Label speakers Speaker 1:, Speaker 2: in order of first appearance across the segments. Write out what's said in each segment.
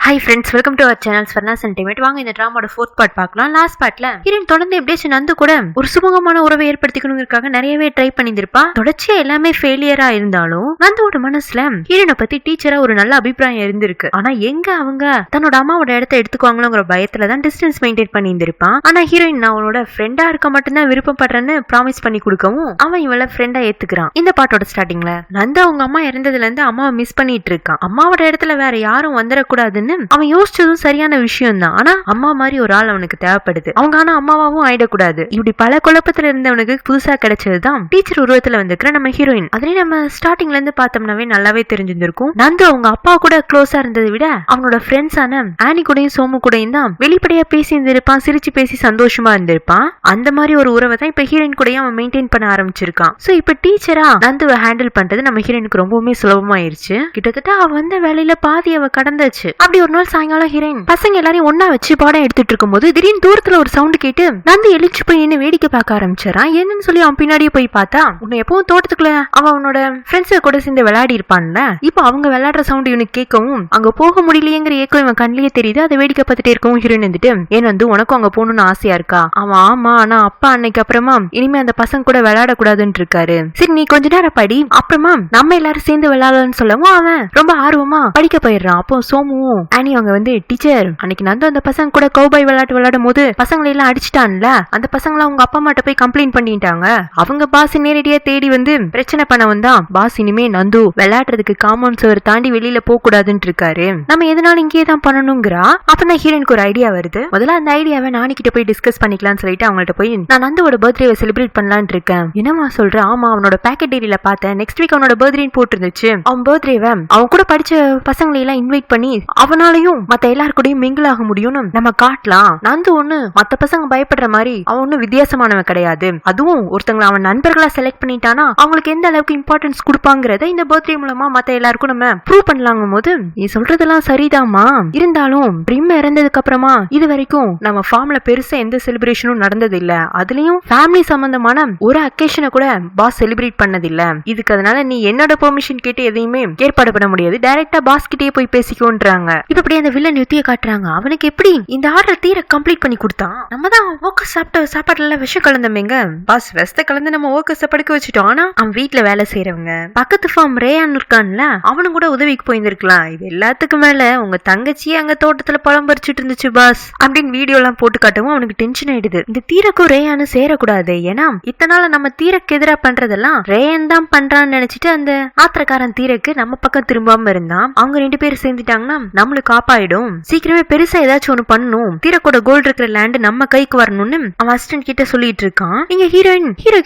Speaker 1: Hi friends, welcome to our channel Swarna sentiment. வாங்க இந்த டிராமாவோட 4th பார்ட் பார்க்கலாம். லாஸ்ட் பார்ட்ல ஹீரோயின் தொடர்ந்து எப்படியாச்சும் நந்து கூட ஒரு சுமூகமான உறவை ஏற்படுத்திக்கணுங்கிறதுக்காக நிறையவே ட்ரை பண்ணியிருப்பா. தொடர்ச்சியா எல்லாமே ஃபெயிலியரா இருந்தாலும் நந்தோட மனசுல ஹீரோயினை பத்தி டீச்சரா ஒரு நல்ல அபிப்பிராயம் இருந்திருக்கு. ஆனா எங்க அவங்க தன்னோட அம்மாவோட இடத்த எடுத்துக்குவாங்களோங்கிற பயத்துல தான் டிஸ்டன்ஸ் மெயின்டைன் பண்ணி இருந்திருப்பான். ஆனா ஹீரோயின் நான் அவனோட ஃப்ரெண்டா இருக்க மட்டும்தான் விருப்பப்படுறேன்னு ப்ராமிஸ் பண்ணி கொடுக்கவும் அவன் இவள ஃப்ரெண்டா ஏத்துக்கிறான். இந்த பாட்டோட ஸ்டார்டிங்ல நந்து அவங்க அம்மா இறந்ததுல இருந்து அம்மாவை மிஸ் பண்ணிட்டு இருக்கான். அம்மாவோட இடத்துல வேற யாரும் வந்துடக்கூடாதுன்னு அவன் யோசிச்சதும் சரியான விஷயம் தான். ஆனா அம்மா மாதிரி ஒரு ஆள் அவனுக்கு தேவைப்படுது. அவங்க ஆனா அம்மாவாவும் ஆயிடக்கூடாது. இப்படி பல குழப்பத்துல இருந்தவனுக்கு புதுசா கிடைச்சதுதான் டீச்சர் உருவத்துல வந்துக்கிற நம்ம ஹீரோயின். அதுலயும் நம்ம ஸ்டார்டிங்ல இருந்து பார்த்தோம்னாவே நல்லாவே தெரிஞ்சிருந்திருக்கும். நந்து அவங்க அப்பா கூட க்ளோஸா இருந்ததை விட அவனோட ஃப்ரெண்ட்ஸான ஆனி கூடயும் சோமு கூடயும் தான் வெளிப்படையா பேசி இருந்திருப்பான், சிரிச்சு பேசி சந்தோஷமா இருந்திருப்பான். அந்த மாதிரி ஒரு உறவை தான் இப்ப ஹீரோயின் கூடயும் அவன் மெயின்டைன் பண்ண ஆரம்பிச்சிருக்கான். சோ இப்ப டீச்சரா நந்துவை ஹேண்டில் பண்றது நம்ம ஹீரோயினுக்கு ரொம்பவுமே சுலபமாயிருச்சு. கிட்டத்தட்ட அவ வந்த வேலையில பாதி அவ கடந்தாச்சு. அப்படி ஒரு நாள் சாயங்காலம் ஹீரோயின் பசங்க எல்லாரையும் ஒன்னா வச்சு பாடம் எடுத்துட்டு இருக்கும் போது திடீர்னு தூரத்துல ஒரு சவுண்ட் கேட்டு நந்து எழுச்சி போய் என்ன வேடிக்கை பார்க்க ஆரம்பிச்சாரான். என்னன்னு சொல்லி அவன் பின்னாடியே போய் பார்த்தா உன்னை எப்பவும் தோட்டத்துக்குள்ள அவனோட ஃப்ரெண்ட்ஸ் கூட சேர்ந்து விளையாடி இருப்பான்ல, இப்ப அவங்க விளையாடுற சவுண்ட் இவனுக்கு கேட்கவும் அங்க போக முடியலையேங்கிற ஏக்கம் இவன் கண்ணிலேயே தெரியுது. அதை வேடிக்கை பார்த்துட்டே இருக்கவும் ஹீரோயின் வந்துட்டு ஏன் வந்து உனக்கும் அங்க போகணும்னு ஆசையா இருக்கா? அவன் ஆமா, ஆனா அப்பா அன்னைக்கு அப்புறமா இனிமே அந்த பசங்க கூட விளையாடக்கூடாதுன்னு இருக்காரு. சரி நீ கொஞ்ச நேரம் படி, அப்புறமா நம்ம எல்லாரும் சேர்ந்து விளையாடலாம்னு சொல்லவும் அவன் ரொம்ப ஆர்வமா படிக்க போயிடுறான். அப்போ சோமுவும் ஆனி அவங்க வந்து டீச்சர் அன்னைக்கு நந்து அந்த பசங்க கூட கௌபாய் விளையாட்டு விளையாடும் போது பசங்களை எல்லாம் அடிச்சுட்டான்ல, அந்த பசங்களை அவங்க அப்பா அம்மாட்ட போய் கம்ப்ளைண்ட் பண்ணிட்டாங்க. அவங்க பாஸ் நேரடியா தேடி வந்து பிரச்சனை பண்ண வந்தா பாஸ் இனிமே நந்து விளையாடுறதுக்கு காம்பவுண்ட் சுவர் தாண்டி வெளியில போக கூடாதுன்னு இருக்காரு. நம்ம எதனால இங்கே தான் பண்ணணுங்கிறா. அப்பதான் ஹீரோயினுக்கு ஒரு ஐடியா வருது. முதல்ல அந்த ஐடியாவை நானி கிட்ட போய் டிஸ்கஸ் பண்ணிக்கலாம்னு சொல்லிட்டு அவங்கள்ட்ட போய் நான் நந்தோட பர்த்டேவை செலிப்ரேட் பண்ணலான்னு இருக்கேன். என்னமா சொல்ற? ஆமா, அவனோட பேக்கெட் டெய்லியில பார்த்தேன். நெக்ஸ்ட் வீக் அவனோட பர்த்டேன்னு போட்டு இருந்துச்சு. அவன் பர்த்டேவை அவன் கூட படிச்ச பசங்களை எல்லாம் இன்வைட் பண்ணி அவனாலையும் மத்த எல்லாருக்கூடயும் மிங்கிள் ஆக முடியும்னு நம்ம காட்டலாம். நந்து ஒண்ணு மத்த பசங்க பயப்படுற மாதிரி அவன் ஒண்ணு வித்தியாசமானவன் கிடையாது. அதுவும் ஒருத்தங்களை அவன் நண்பர்களா செலக்ட் பண்ணிட்டானா அவங்களுக்கு எந்த அளவுக்கு இம்பார்ட்டன்ஸ் கொடுப்பாங்கிறத இந்த பர்த்டே மூலமா மத்த எல்லாருக்கும் நம்ம ப்ரூவ் பண்ணலாங்கும் போது நீ சொல்றதெல்லாம் சரிதாமா, இருந்தாலும் பிரிம் இறந்ததுக்கு அப்புறமா இது வரைக்கும் நம்ம ஃபார்ம்ல பெருசா எந்த செலிப்ரேஷனும் நடந்தது இல்ல. அதுலயும் ஃபேமிலி சம்பந்தமான ஒரு அக்கேஷனை கூட பாஸ் செலிப்ரேட் பண்ணது இல்ல. இதுக்கு அதனால நீ என்னோட பெர்மிஷன் கேட்டு எதையுமே ஏற்பாடு பண்ண முடியாது. டைரக்டா பாஸ் கிட்டே போய் பேசிக்கோன்றாங்க. இப்ப அப்படியே அந்த வில்லன் யுத்திய காட்டுறாங்க. அவனுக்கு எப்படி இந்த ஆர்டர் தீர கம்ப்ளீட் பண்ணி கொடுத்தான்? நம்ம தான் ஓக்கஸ் சாப்பிட்ட சாப்பாட்டுல விஷம் கலந்தமேங்க. பாஸ் வெஸ்த கலந்து நம்ம ஓக்கஸ படுக்க வச்சுட்டோம். ஆனா அவன் வீட்டுல வேலை செய்யறவங்க பக்கத்து ஃபார்ம் ரேயான் இருக்கான்ல, அவனும் கூட உதவிக்கு போயிருந்திருக்கலாம். இது எல்லாத்துக்கும் மேல உங்க தங்கச்சியே அங்க தோட்டத்துல பழம் பறிச்சுட்டு இருந்துச்சு பாஸ் அப்படின்னு வீடியோ எல்லாம் போட்டு காட்டவும் அவனுக்கு டென்ஷன் ஆயிடுது. இந்த தீரக்கும் ரேயானு சேரக்கூடாது. ஏன்னா இத்தனால நம்ம தீரக்கு எதிரா பண்றதெல்லாம் ரேயன் தான் பண்றான்னு நினைச்சிட்டு அந்த ஆத்திரக்காரன் தீரக்கு நம்ம பக்கம் திரும்பாம இருந்தான். அவங்க 2 பேரும் சேர்ந்துட்டாங்கன்னா நம்மளுக்கு காப்பாயிடும். சீக்கிரமே பெருசா ஏதாச்சும் ஒண்ணு பண்ணணும். தீரக்கோட கோல்டு இருக்கிற லேண்ட் நம்ம கைக்கு வரணும்னு அவன் அசிஸ்டன்ட் கிட்ட சொல்லிட்டு இருக்கான். நீங்க ஹீரோ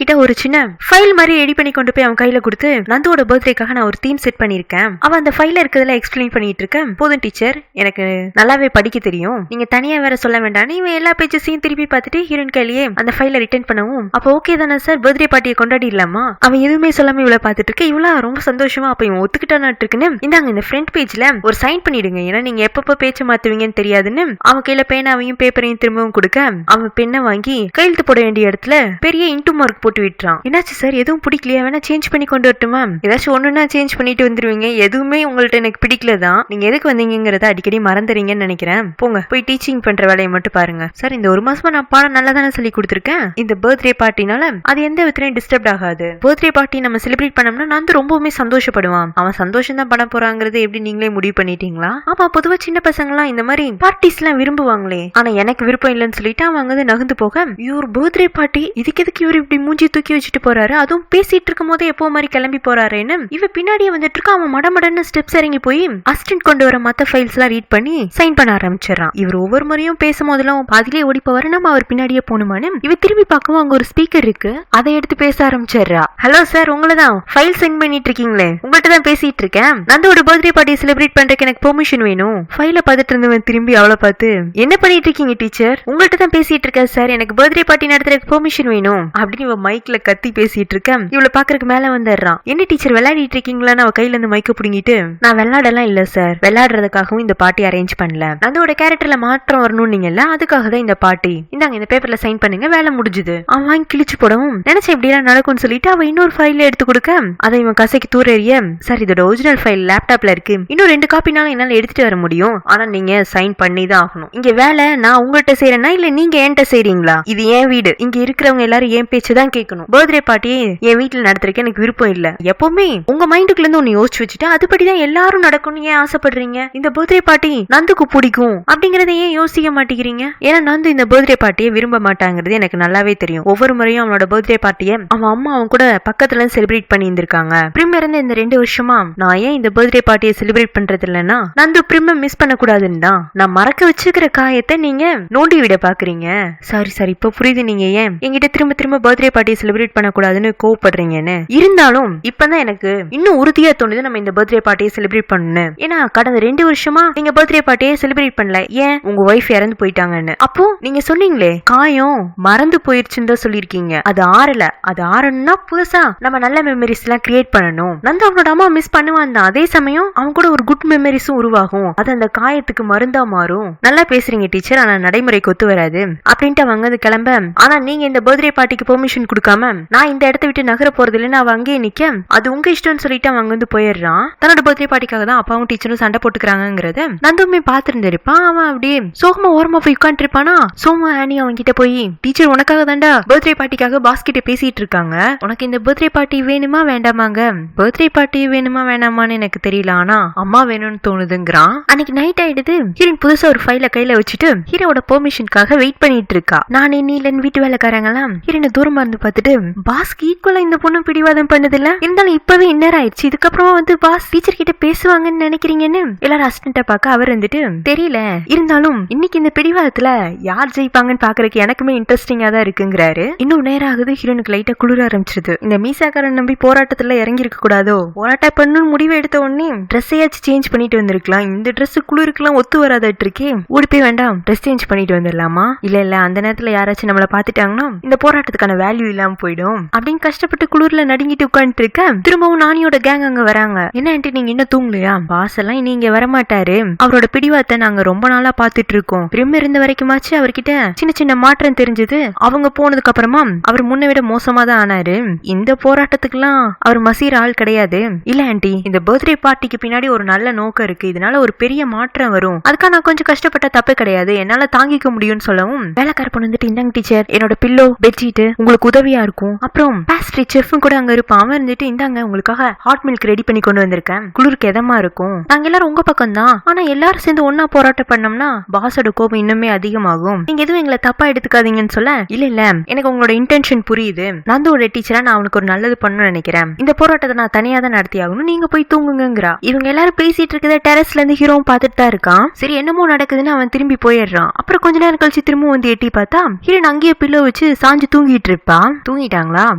Speaker 1: கிட்ட ஒரு சின்ன ஃபைல் மாதிரி ரெடி பண்ணி கொண்டு போய் அவன் கையில கொடுத்து நந்துவோட பர்த்டேக்காக நான் ஒரு தீம் செட் பண்ணிருக்கேன். அவன் அந்த ஃபைல இருக்கிறதுல எக்ஸ்பிளைன் பண்ணிட்டு இருக்கேன். போதும் டீச்சர், எனக்கு நல்லாவே படிக்க தெரியும், நீங்க தனியா வேற சொல்ல வேண்டாம். இவன் எல்லா பேஜஸையும் திருப்பி பார்த்துட்டு ஹீரோயின் கையிலேயே அந்த ஃபைல ரிட்டர்ன் பண்ணவும் அப்ப ஓகே தானே சார், பர்த்டே பார்ட்டியை கொண்டாடிடலாமா? அவன் எதுவுமே சொல்லாம இவ்வளவு பார்த்துட்டு இருக்க. இவ்வளவு ரொம்ப சந்தோஷமா அப்ப இவன் ஒத்துக்கிட்டான்னு இருக்குன்னு இந்தாங்க இந்த ஃப்ரண்ட் பேஜ்ல ஒரு சைன் பண்ணிடுங்க. ஏன்னா நீங்க எப்பப்ப பேச்சு மாத்துவீங்கன்னு தெரியாதுன்னு அவன் கையில பேனாவையும் பேப்பரையும் திரும்பவும் கொடுக்க அவன் பெண்ணை வாங்கி கையெழுத்து போட வேண்டிய இடத்துல பெரிய இன்டு மார்க் போட்டு விட்டுறான். என்னாச்சு சார், எதுவும் பிடிக்கலையா? வேணா சேஞ்ச் பண்ணி கொண்டு வரட்டுமா? ஏதாச்சும் ஒண்ணுன்னா சேஞ்ச் பண்ணிட்டு வந்துருவீங்க. எதுவுமே உங்கள்ட்ட எனக்கு பிடிக்கலதான். நீங்க எதுக்கு வந்தீங்கிறத அடிக்கடி மறந்துறீங்கன்னு நினைக்கிறேன். போங்க போய் டீச்சிங் பண்ற வேலையை மட்டும் பாருங்க. சார் இந்த 1 மாசமா நான் பாடம் நல்லா தானே சொல்லி கொடுத்துருக்கேன். இந்த பர்த்டே பார்ட்டினால அது எந்த விதத்திலையும் டிஸ்டர்ப் ஆகாது. பர்த்டே பார்ட்டி நம்ம செலிப்ரேட் பண்ணோம்னா நான் ரொம்பவுமே சந்தோஷப்படுவான். அவன் சந்தோஷம் தான் பண்ண போறாங்கிறது எப்படி நீங்களே முடிவு பண்ணிட்டீங்களா? ஆமா, பொதுவா சின்ன பசங்க எல்லாம் இந்த மாதிரி பார்ட்டிஸ் எல்லாம் விரும்புவாங்களே. ஆனா எனக்கு விருப்பம் இல்லைன்னு சொல்லிட்டு அவன் அங்க நகர்ந்து போக இவர் பர்த்டே பார்ட்டி இதுக்கு எதுக்கு இவர் இப்படி மூஞ்சி தூக்கி வச்சுட்டு போறாரு, அதுவும் பேசிட்டு இருக்கும் போதே எப்போ மாதிரி கிளம்பி போறாருன்னு இவ பின்னாடியே வந்துட்டு இருக்கா. அவன் மடமடன்னு ஸ்டெப்ஸ் இறங்கி போய் அசிஸ்டன்ட் கொண்டு வர மத்த ஃபைல்ஸ் எல்லாம் ரீட் பண்ணி சைன் பண்ண ஆரம்பிச்சிடறான். இவர் ஒவ்வொரு முறையும் பேசும்போதெல்லாம் பாதிலே ஓடி போவாரு. நம்ம அவர் பின்னாடியே போகணுமான்னு இவ திரும்பி பார்க்கவும் அங்க ஒரு ஸ்பீக்கர் இருக்கு. அதை எடுத்து பேச ஆரம்பிச்சிடறா. ஹலோ சார், உங்களதான் ஃபைல் சென்ட் பண்ணிட்டு இருக்கீங்களே, உங்கள்கிட்ட தான் பேசிட்டு இருக்கேன். நந்தோட பர்த்டே பார்ட்டி செலிப்ரேட் பண்றதுக்கு எனக்கு பெர்மிஷன் வேணும். ஃபைல பார்த்துட்டு இருந்தவன் திரும்பி அவளை பார்த்து என்ன பண்ணிட்டு இருக்கீங்க டீச்சர்? உங்கள்கிட்ட தான் பேசிட்டு இருக்கேன் சார், எனக்கு பர்த்டே பார்ட்டி நடத்துறதுக்கு பெர்மிஷன் வேணும் அப்படின்னு இவ மைக்ல கத்தி பேசிட்டு இருக்கேன். இவளை பாக்குறதுக்கு மேல வந்துடுறான். என்ன டீச்சர் விளையாடிட்டு இருக்கீங்களான்னு அவ கையில இருந்து மைக்க புடுங்கிட்டு நான் விளையாடலாம் இல்ல சார், விளையாடுறதுக்காகவும் இந்த பார்ட்டி அரேஞ்ச் பண்ணல. நந்தோட கேரக்டர்ல மாற்றம் வரணும் நீங்கல்ல, அதுக்காக தான் இந்த பார்ட்டி. இந்தாங்க இந்த பேப்பர்ல சைன் பண்ணுங்க, வேலை முடிஞ்சுது. அவன் வாங்கி கிழிச்சு போடவும் நினைச்ச இப்படி எல்லாம் நடக்கும்னு சொல்லிட்டு அவ இன்னொரு ஃபைல எடுத்து கொடுக்க அதை இவன் கசைக்கு தூர எறிய சார் இதோட ஒரிஜினல் ஃபைல் லேப்டாப்ல இருக்கு, இன்னும் 2 காப்பினாலும் என்னால எடுத்துட்டு வர முடியும். ஆனா நீங்க சைன் பண்ணி தான் ஆகணும். இங்க வேலை நான் உங்கள்கிட்ட செய்யறேன்னா இல்ல நீங்க என்கிட்ட செய்றீங்களா? இது என் வீடு. இங்க இருக்கிறவங்க எல்லாரும் என் பேச்சு தான் கேட்கணும். பர்த்டே பார்ட்டி என் வீட்டுல நடத்துறதுக்கு எனக்கு விருப்பம் இல்ல. எப்பவுமே உங்க மைண்டுக்குள்ள இருந்து ஒன்னு யோசிச்சு வச்சுட்டு அதுபடிதான் எல்லாரும் நடக்கணும் ஏன் ஆசைப்படுறீங்க? இந்த பர்த்டே பார்ட்டி நந்துக்கு பிடிக்கும் அப்படிங்கறத ஏன் யோசிக்க மாட்டேங்கிறீங்க? ஏன்னா நந்து இந்த பர்த்டே பார்ட்டியை விரும்ப மாட்டாங்கிறது எனக்கு நல்லாவே தெரியும். ஒவ்வொரு முறையும் அவனோட பர்த்டே பார்ட்டியை அவன் அம்மா அவன் கூட பக்கத்துல செலிப்ரேட் பண்ணி இருந்திருக்காங்க. பிரிம் இருந்த இந்த 2 வருஷமா நான் ஏன் இந்த பர்த்டே பார்ட்டியை செலிப்ரேட் பண்றது இல்லைன்னா நந்து பிரிம் மிஸ் பண்ண கூடாதுன்னு தான் நான் மறக்க வச்சுக்கிற காயத்தை நீங்க நோண்டி விட பாக்குறீங்க. சாரி சார், இப்ப புரியுது நீங்க ஏன் என்கிட்ட திரும்ப திரும்ப பர்த்டே பார்ட்டியை செலிப்ரேட் பண்ண கூடாதுன்னு கோவப்படுறீங்கன்னு. இருந்தாலும் இப்பதான் எனக்கு இன்னும் உறுதியா தோணுது நம்ம இந்த பர்த்டே பார்ட்டியை செலிப்ரேட் பண்ணணும். ஏன்னா கடந்த 2 வருஷமா நீங்க பர்த்டே பார்ட்டியை செலிப்ரேட் பண்ணல. ஏன்? உங்க வைஃப் இறந்து போயிட்டாங்கன்னு. அப்போ நீங்க சொன்னீங்களே காயம் மறந்து போயிருச்சுன்னு தான் சொல்லிருக்கீங்க. அது ஆறல. அது ஆறணும்னா புதுசா நம்ம நல்ல மெமரிஸ் எல்லாம் கிரியேட் பண்ணணும். நந்து அவனோட அம்மா மிஸ் பண்ணுவான் தான். அதே சமயம் அவன் கூட ஒரு குட் மெமரிஸும் உருவாகும். அது அந்த காயத்துக்கு மருந்தா மாறும். நல்லா பேசுறீங்க டீச்சர், ஆனா நடைமுறைக்கு ஒத்து வராது அப்படின்ட்டு அவங்க வந்து கிளம்ப. ஆனா நீங்க இந்த பர்த்டே பார்ட்டிக்கு பெர்மிஷன் கொடுக்காம நான் இந்த இடத்த விட்டு நகர போறது இல்லைன்னு அவ அங்கேயே நிக்க அது உங்க இஷ்டம்னு சொல்லிட்டு அவன் வந்து போயிடுறான். தன்னோட பர்த்டே பார்ட்டிக்காக தான் அப்பாவும் டீச்சரும் சண்டை போட்டுக்கிறாங்கிறத நந்துமே பாத்துருந்திருப்பான். அவன் அப்படியே சோகமா ஓரமா போய் உட்காந்துட்டு இருப்பானா. சோமா ஆனி அவன் கிட்ட போய் டீச்சர் உனக்காக தாண்டா பர்த்டே பார்ட்டிக்காக பாஸ் கிட்ட பேசிட்டு இருக்காங்க. உனக்கு இந்த பர்த்டே பார்ட்டி வேணுமா வேண்டாமாங்க? பர்த்டே பார்ட்டி வேணுமா வேணாமான்னு எனக்கு தெரியல, ஆனா அம்மா வேணும்னு தோணுதுங்கிறான். அன்னைக்கு நைட் ஆயிடுது. ஹீரோயின் புதுசா ஒரு ஃபைல கையில வச்சுட்டு ஹீரோட பெர்மிஷனுக்காக வெயிட் பண்ணிட்டு இருக்கா. நான் நீலன் வீட்டு வேலைக்காரங்களாம் ஹீரோனை தூரமா இருந்து பார்த்துட்டு பாஸ்க்கு ஈக்குவலா இந்த பொண்ணு பிடிவாதம் பண்ணது இல்ல. இருந்தாலும் இப்பவே இன்னர் ஆயிடுச்சு. இதுக்கப்புறமா வந்து பாஸ் டீச்சர் கிட்ட பேசுவாங்கன்னு நினைக்கிறீங்கன்னு எல்லாரும் அசிஸ்டன்ட்ட பார்க்க அவர் வந்துட்டு தெரியல. இருந்தாலும் இன்னைக்கு இந்த பிடிவாதத்துல யார் ஜெயிப்பாங்கன்னு பாக்குறதுக்கு எனக்குமே இன்ட்ரெஸ்டிங்கா தான் இருக்குங்கிறாரு. இன்னும் நேரம் ஆகுது. ஹீரோனுக்கு லைட்டா குளிர ஆரம்பிச்சிருது. இந்த மீசாக்காரன் நம்பி போராட்டத்துல இறங்கி இருக்க கூடாதோ. போராட்டம் பண்ணணும்னு முடிவு எடுத்த உடனே ட்ரெஸ்ஸையாச்சும் சேஞ்ச் பண்ணிட்டு வந்திருக்கலாம். இந்த ட்ரெஸ் குளிருக்குலாம் ஒத்து வராதட்டு இருக்கே. ஓடி போய் வேண்டாம் ட்ரெஸ் சேஞ்ச் பண்ணிட்டு வந்துடலாமா? இல்ல அந்த நேரத்துல யாராச்சும் நம்மள பாத்துட்டாங்கன்னா இந்த போராட்டத்துக்கான வேல்யூ இல்லாம போயிடும் அப்படின்னு கஷ்டப்பட்டு குளிர்ல நடுங்கிட்டு உட்காந்துட்டு இருக்க. திரும்பவும் நானியோட கேங் அங்க வராங்க. என்ன நீங்க இன்னும் தூங்கலையா? பாஸ் எல்லாம் இனி இங்க வரமாட்டாரு. அவரோட பிடிவாத்தை நாங்க ரொம்ப நாளா பாத்துட்டு இருக்கோம். பிரிம் இருந்த வரைக்குமாச்சு அவர்கிட்ட சின்ன சின்ன மாற்றம் தெரிஞ்சது. அவங்க போனதுக்கு அப்புறமா அவர் முன்ன விட மோசமா தான் ஆனாரு. இந்த போராட்டத்துக்குலாம் அவர் மசீர் ஆள் கிடையாது. இல்ல ஆண்டி, இந்த பர்த்டே பார்ட்டிக்கு பின்னாடி ஒரு நல்ல நோக்கம் இருக்கு. இதனால ஒரு பெரிய மாற்றம் வரும். அதுக்காக நான் கொஞ்சம் கஷ்டப்பட்ட தப்பு கிடையாது. என்னால தாங்கிக்க முடியும்னு சொல்லவும் வேலைக்கார பொண்ணு வந்துட்டு இந்தாங்க டீச்சர், என்னோட பில்லோ பெட்ஷீட் உங்களுக்கு உதவியா இருக்கும். அப்புறம் பேஸ்ட்ரி செஃப்பும் கூட அங்க இருப்பான். அவன் இருந்துட்டு இந்தாங்க உங்களுக்காக ஹாட் மில்க் ரெடி பண்ணி கொண்டு வந்திருக்கேன். குளிருக்கு எதமா இருக்கும். நாங்க எல்லாரும் உங்க பக்கம் தான். ஆனா எல்லாரும் சேர்ந்து ஒன்னா போராட்டம் பண்ணோம்னா பாஸோட கோபம் இன்னுமே அதிகமாகும். நீங்க எதுவும் எங்களை தப்பா எடுத்துக்காதீங்கன்னு சொல்ல இல்ல எனக்கு உங்களோட இன்டென்ஷன் புரியுது. நந்தோட டீச்சரா நான் அவனுக்கு ஒரு நல்லது பண்ணணும்னு நினைக்கிறேன். இந்த போராட்டத்தை நான் தனியா தான் நடத்தி ஆகணும். நீங்க போய் தூங்குங்கிறா. இவங்க எல்லாரும் பேசிட்டு இருக்கத டெரஸ்ல இருந்து ஹீரோவும் பார்த்துட்டு தான் இருக்கான். சரி என்னமோ நடக்குதுன்னு அவன் திரும்பி போயிடுறான். அப்புறம் கொஞ்ச நேரம் கழிச்சு திரும்ப வந்து எட்டி பார்த்தா ஹீரோன் அங்கேயே பில்லோ வச்சு சாஞ்சு தூங்கிட்டு இருப்பான். தூங்கிட்டாங்களா?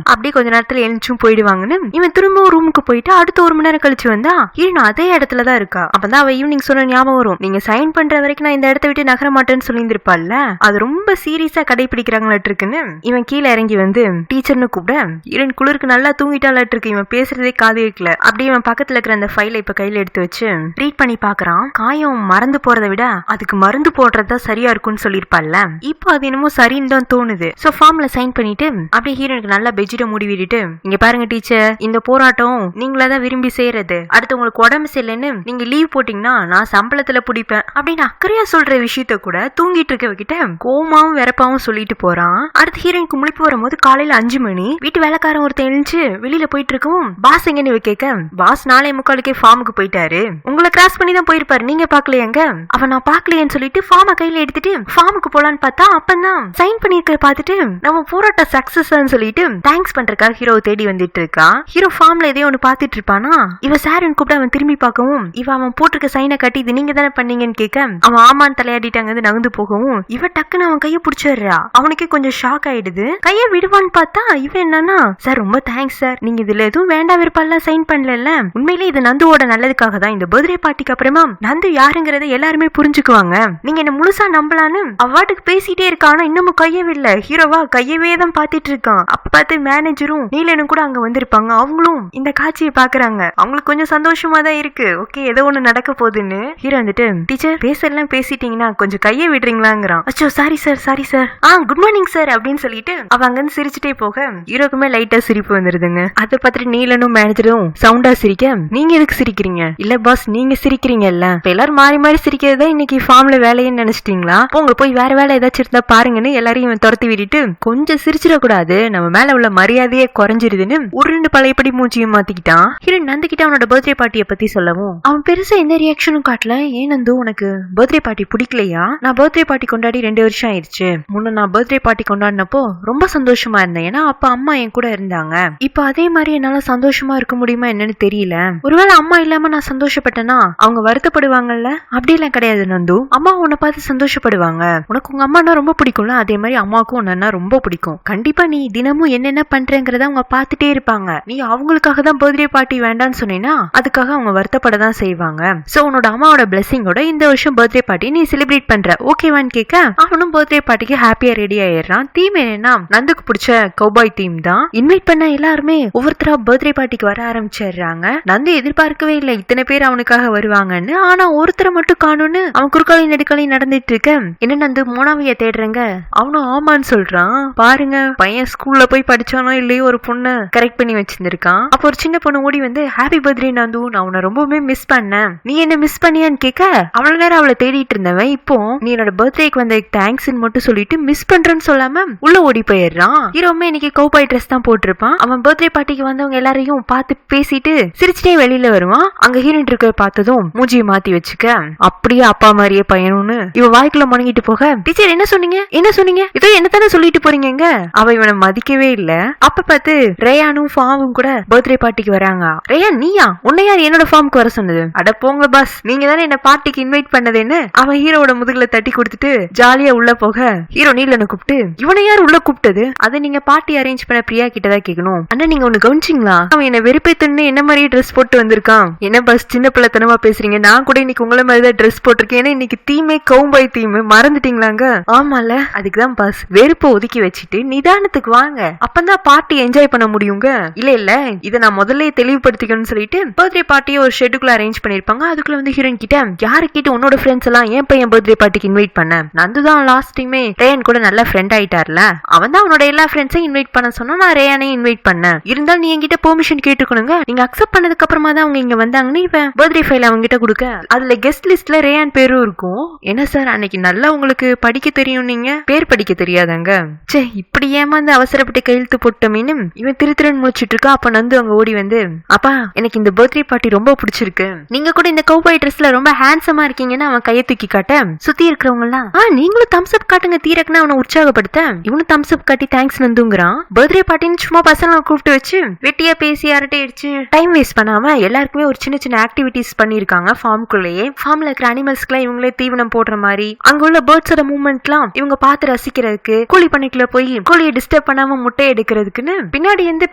Speaker 1: அப்படியே கொஞ்ச நேரத்துல எழுந்துச்சும் போயிடுவாங்கன்னு இவன் திரும்பவும் ரூமுக்கு போயிட்டு அடுத்த 1 மணி நேரம் கழிச்சு வந்தா ஹீரோன் அதே இடத்துலதான் இருக்கா. அப்பதான் அவ ஈவினிங் சொன்ன ஞாபகம் வரும். நீங்க சைன் பண்ற வரைக்கும் நான் இந்த இடத்த விட்டு நகர மாட்டேன்னு சொல்லியிருந்திருப்பாள்ல. அது ரொம்ப சீரியஸா கடைபிடிக்கிறாங்களாட்டு இருக்குன்னு இவன் கீழே இறங்கி வந்து டீச்சர்னு கூப்பிட ஹீரோயின் குளிருக்கு நல்லா தூங்கிட்டாலாட்டு இருக்கு. இவன் பேசுறதே காது வைக்கல. அப்படியே இவன் பக்கத்துல இருக்கிற அந்த ஃபைலை இப்ப கையில எடுத்து வச்சு ரீட் பண்ணி பாக்குறான். காயம் மறந்து போறதை விட அதுக்கு மருந்து போடுறதா சரியா இருக்கும்னு சொல்லிருப்பாள்ல. இப்போ அது என்னமோ சரின்னு தான் தோணுது. சோ ஃபார்ம்ல சைன் பண்ணிட்டு அப்படியே ஹீரோனுக்கு நல்லா பெட்ஷீட்டை மூடி விட்டுட்டு இங்க பாருங்க டீச்சர், இந்த போராட்டம் நீங்களாதான் விரும்பி செய்யறது. அடுத்து உங்களுக்கு உடம்பு சரியில்லைன்னு நீங்க லீவ் போட்டீங்கன்னா நான் சம்பளத்துல பிடிப்பேன் அப்படின்னு அக்கறையா சொல்ற விஷயத்த கூட தூங்கிட்டு இருக்கவகிட்ட கோமாவும் வெறப்பாவும் சொல்லிட்டு போறான். அடுத்து ஹீரோனுக்கு முழிப்பு வரும்போது காலையில 5 மணி. வீட்டு வேலைக்காரன் ஒருத்தன் எழுந்து வெளியில போயிட்டு இருக்கவும் பாஸ் எங்கன்னு கேட்க பாஸ் 4:45 ஃபார்முக்கு போயிட்டாரு. உங்களை கிராஸ் பண்ணி தான் போயிருப்பாரு. நீங்க பாக்கலையாங்க? அவன் நான் பாக்கலையேன்னு சொல்லிட்டு ஃபார்மை கையில எடுத்துட்டு ஃபார்முக்கு போலான்னு பார்த்தா அப்பதான் சைன் பண்ணிருக்க பார்த்துட்டு நம்ம போராட்ட சக்சஸ் சொல்லிட்டு தேங்க்ஸ் பண்றதுக்காக ஹீரோவை தேடி வந்துட்டு இருக்கா. ஹீரோ ஃபார்ம்ல எதையோ ஒன்னு பாத்துட்டு இருப்பானா. இவ சாருன்னு கூப்பிட்டு அவன் திரும்பி பார்க்கவும் இவ அவன் போட்டிருக்க சைனை கட்டி இது நீங்க தானே பண்ணீங்கன்னு கேட்க அவன் ஆமான்னு தலையாடிட்டாங்க நகர்ந்து போகவும் இவ டக்குன்னு அவன் கைய பிடிச்சிடுறா. அவனுக்கே கொஞ்சம் ஷாக் ஆயிடுது. கைய விடுவான்னு பார்த்தா இவன் என்னன்னா சார் ரொம்ப தேங்க்ஸ் சார், நீங்க இதுல எதுவும் வேண்டாம் விருப்பம் சைன் பண்ணல. உண்மையிலே இது நந்துவோட நல்லதுக்காக தான். இந்த பர்த்டே பார்ட்டிக்கு அப்புறமா நந்து யாருங்கறத எல்லாருமே புரிஞ்சுக்குவாங்க. நீங்க என்ன முழுசா நம்பலான்னு அவாட்டுக்கு பேசிட்டே இருக்கானா இன்னமும் கைய விடல. ஹீரோவா கையவே தான் பாத்துட்டு இருக்கான். அப்ப பார்த்து மேனேஜரும் நீலனும் கூட அங்க வந்திருப்பாங்க. அவங்களும் இந்த காட்சியை பாக்குறாங்க. அவங்களுக்கு கொஞ்சம் சந்தோஷமா தான் இருக்கு. ஓகே ஏதோ ஒண்ணு நடக்க போகுதுன்னு. ஹீரோ வந்துட்டு டீச்சர் பேசலாம் பேசிட்டீங்கன்னா கொஞ்சம் கையை விடுறீங்களாங்கிறான். அச்சோ sorry sir sorry sir. Good morning sir அப்படின்னு சொல்லிட்டு அவ அங்க இருந்து சிரிச்சுட்டே போக ஹீரோக்குமே லைட்டா சிரிப்பு வந்துருதுங்க. அதை பார்த்துட்டு நீலனும் மேனேஜரும் சவுண்டா சிரிக்க நீங்க எதுக்கு சிரிக்கிறீங்க? இல்ல பாஸ் நீங்க சிரிக்கிறீங்கல்ல இல்ல. எல்லாரும் மாறி மாறி சிரிக்கிறதா இன்னைக்கு ஃபார்ம்ல வேலைன்னு நினைச்சிட்டீங்களா? உங்க போய் வேற வேலை ஏதாச்சும் இருந்தா பாருங்கன்னு எல்லாரையும் துரத்தி விட்டுட்டு கொஞ்சம் சிரிச்சிடக்கூடாது, நம்ம மேல உள்ள மரியாதையே குறைஞ்சிருதுன்னு ஒரு 2 பழையபடி மூச்சியும் மாத்திக்கிட்டான். ஹீரோயின் நந்துகிட்ட அவனோட பர்த்டே பார்ட்டியை பத்தி சொல்லவும் அவன் பெருசா எந்த ரியாக்ஷனும் காட்டல. ஏன் நந்து, உனக்கு பர்த்டே பார்ட்டி பிடிக்கலையா? நான் பர்த்டே பார்ட்டி கொண்டாடி 2 வருஷம் ஆயிடுச்சு. முன்ன நான் பர்த்டே பார்ட்டி கொண்டாடினப்போ ரொம்ப சந்தோஷமா இருந்தேன், ஏன்னா அப்ப அம்மா என் கூட இருந்தாங்க. இப்ப அதே மாதிரி என்னால சந்தோஷமா இருக்க முடியுமா என்னன்னு தெரியல. ஒருவேளை அம்மா இல்லாம நான் சந்தோஷப்பட்டேன்னா அவங்க வருத்தப்படுவாங்கல்ல? அப்படி எல்லாம் கிடையாது நந்து. அம்மா உன்னை பார்த்து சந்தோஷப்படுவாங்க. உனக்கு உங்க அம்மானா ரொம்ப பிடிக்கும்ல, அதே மாதிரி அம்மாவுக்கும் உன்னா ரொம்ப பிடிக்கும். கண்டிப்பா நீ தினமும் என்னென்ன பண்றேங்கிறத அவங்க பாத்துட்டே இருப்பாங்க. நீ அவங்களுக்காக தான் பர்த்டே பார்ட்டி வேண்டான்னு சொன்னீங்கன்னா அதுக்காக அவங்க வருத்தப்பட தான் செய்வாங்க. சோ உன்னோட அம்மாவோட பிளெஸிங்கோட இந்த வருஷம் பர்த்டே பார்ட்டி நீ செலிப்ரேட் பண்ற, ஓகேவான்னு கேட்க அவனும் பர்த்டே பார்ட்டிக்கு ஹாப்பியா ரெடி ஆயிடுறான். தீம் என்னன்னா நந்துக்கு பிடிச்ச கௌபாய் தீம் தான். இன்வைட் பண்ண எல்லாருமே ஒவ்வொருத்தரா பர்த்டே பார்ட்டிக்கு வர ஆரம்பிச்சிடுறாங்க. நந்து எதிர்பார்க்கவே இல்லை இத்தனை பேர் அவனுக்காக வருவாங்கன்னு. ஆனா ஒருத்தரை மட்டும் காணும்னு அவன் குறுக்காலையும் நெடுக்காலையும் நடந்துட்டு இருக்க. என்ன நந்து மோனாவைய தேடுறேங்க? அவனும் ஆமான்னு சொல்றான். பாருங்க பையன் ஸ்கூல்ல போய் படிச்சானோ இல்லையோ ஒரு பொண்ணு கரெக்ட் பண்ணி வச்சிருந்திருக்கான். அப்போ ஒரு சின்ன பொண்ணு ஓடி வந்து ஹாப்பி பர்த்டே நந்து, நான் உன்னை ரொம்பவே மிஸ் பண்ணேன், நீ என்ன மிஸ் பண்ணியான்னு கேட்க அவ்வளவு நேரம் அவளை தேடிட்டு இருந்தவன் இப்போ நீ என்னோட பர்த்டேக்கு வந்த தேங்க்ஸ் மட்டும் சொல்லிட்டு மிஸ் பண்றேன்னு சொல்லாம உள்ள ஓடி போயிடுறான். ஹீரோமே இன்னைக்கு கௌபாய் ட்ரெஸ் தான் போட்டிருப்பான். அவன் பர்த்டே பார்ட்டிக்கு வந்தவங்க எல்லாரையும் பார்த்து பேசிட்டு சிரிச்சுட்டே வெளியில வருவான். அங்க ஹீரோயின் இருக்க பார்த்ததும் மூஞ்சியை மாத்தி வச்சுக்க அப்படியே அப்பா மாதிரியே பையனும்னு இவ வாய்க்குள்ள முணங்கிட்டு போக, டீச்சர் என்ன சொன்னீங்க என்ன சொன்னீங்க இதோ என்னத்தானே சொல்லிட்டு போறீங்க? அவ இவனை மதிக்கவே இல்ல. அப்ப பார்த்து ரேயானும் ஃபார்மும் கூட பர்த்டே பார்ட்டிக்கு வராங்க. ரேயான் நீயா? உன்னை யார் என்னோட ஃபார்முக்கு வர சொன்னது? அட போங்க பாஸ், நீங்க தானே என்ன பார்ட்டிக்கு இன்வைட் பண்ணதுன்னு அவன் ஹீரோட முதுகுல தட்டி கொடுத்துட்டு ஜாலியா உள்ள போக ஹீரோ நீலனை கூப்பிட்டு இவனை யார் உள்ள கூப்பிட்டது? அதை நீங்க பார்ட்டி அரேஞ்ச் பண்ண பிரியா கிட்டதான் கேட்கணும். அண்ணா நீங்க ஒண்ணு கவனிச்சிங்களா? அவன் என்ன வெறுப்பேத்துன்னு என்ன மாதிரியே ட்ரெஸ் போட்டு வந்திருக்கான். என்ன பாஸ் சின்ன பிள்ளைத்தனமா பேசுறீங்க? நான் கூட இன்னைக்கு உங்களை மாதிரிதான் ட்ரெஸ் போட்டிருக்கேன். ஏன்னா இன்னைக்கு தீமே கௌபாய் தீம், மறந்துட்டீங்களாங்க? ஆமால, அதுக்குதான் பாஸ் வெறுப்ப ஒதுக்கி வச்சுட்டு நிதானத்துக்கு வாங்க, அப்பதான் பார்ட்டி என்ஜாய் பண்ண முடியுங்க. இல்ல இல்ல இதை நான் முதல்ல தெளிவுபடுத்திக்கணும்னு சொல்லிட்டு பர்த்டே பார்ட்டியை ஒரு ஷெட்டுக்குள்ள அரேஞ்ச் பண்ணிருப்பாங்க. அதுக்குள்ள வந்து ஹீரோயின் கிட்ட யாரு கிட்ட உன்னோட ஃப்ரெண்ட்ஸ் எல்லாம் ஏன் பையன் பர்த்டே பார்ட்டிக்கு இன்வைட் பண்ண? நந்துதான் லாஸ்ட் டைமே ரேயன் கூட நல்ல ஃப்ரெண்ட் ஆயிட்டார்ல, அவன் தான் அவனோட எல்லா ஃப்ரெண்ட்ஸையும் இன்வைட் பண்ண சொன்னா நான் ரேயானையும் இன்வைட் பண்ணேன். இருந்தாலும் நீ என்கிட்ட பெர்மிஷன் கேட்டுக்கணுங்க. நீங்க அக்செப்ட் பண்ணதுக்கு அப்புறமா தான் அவங்க இங்க வந்தாங்கன்னு இவன் பர்த்டே ஃபைல் அவங்க கிட்ட கொடுக்க அதுல கெஸ்ட் லிஸ்ட்ல ரேயான் பேரும் இருக்கும். என்ன சார் அன்னைக்கு நல்லா உங்களுக்கு படிக்க தெரியும், நீங்க பேர் படிக்க தெரியாதாங்க? சே இப்படி ஏமாந்து அவசரப்பட்டு கையெழுத்து போட்டோமேனு இவன் திருத்திரன் முடிச்சிட்டு இருக்கா. அப்ப நந்து அங்க ஓடி வந்து அப்பா எனக்கு இந்த பர்த்டே பார்ட்டி ரொம்ப பிடிச்சிருக்கு, நீங்க கூட இந்த கௌபாய் ட்ரெஸ்ல ரொம்ப ஹேண்ட்ஸமா இருக்கீங்கன்னு அவன் கையை தூக்கி காட்ட சுத்தி இருக்கிறவங்க எல்லாம் நீங்களும் தம்ஸ் அப் காட்டுங்க தீரக்குன்னு அவனை உற்சாகப்படுத்த இவனும் தம்ஸ் அப் காட்டி தேங்க்ஸ் நந்துங்கிறான். பர்த்டே பார்ட்டின்னு சும்மா பசங்களை கூப்பிட்டு வச்சு வெட்டியா பேசி அரட்டை அடிச்சு டைம் வேஸ்ட் பண்ணாம எல்லாருக்குமே ஒரு சின்ன சின்ன ஆக்டிவிட்டிஸ் பண்ணிருக்காங்க. ஃபார்முக்குள்ளேயே ஃபார்ம்ல இருக்கிற அனிமல்ஸ்க்குலாம் இவங்களே தீவனம் போடுற மாதிரி, அங்க உள்ள பேர்ட்ஸோட மூவ்மெண்ட் எல்லாம் இவங்க பார்த்து ரசிக்கிறதுக்கு, கோழி பண்ணைக்குள்ள போய் கோழியை டிஸ்டர்ப் பண்ணாம முட்டை எடுக்கிறதுக்குன்னு பின்னாடி எந்த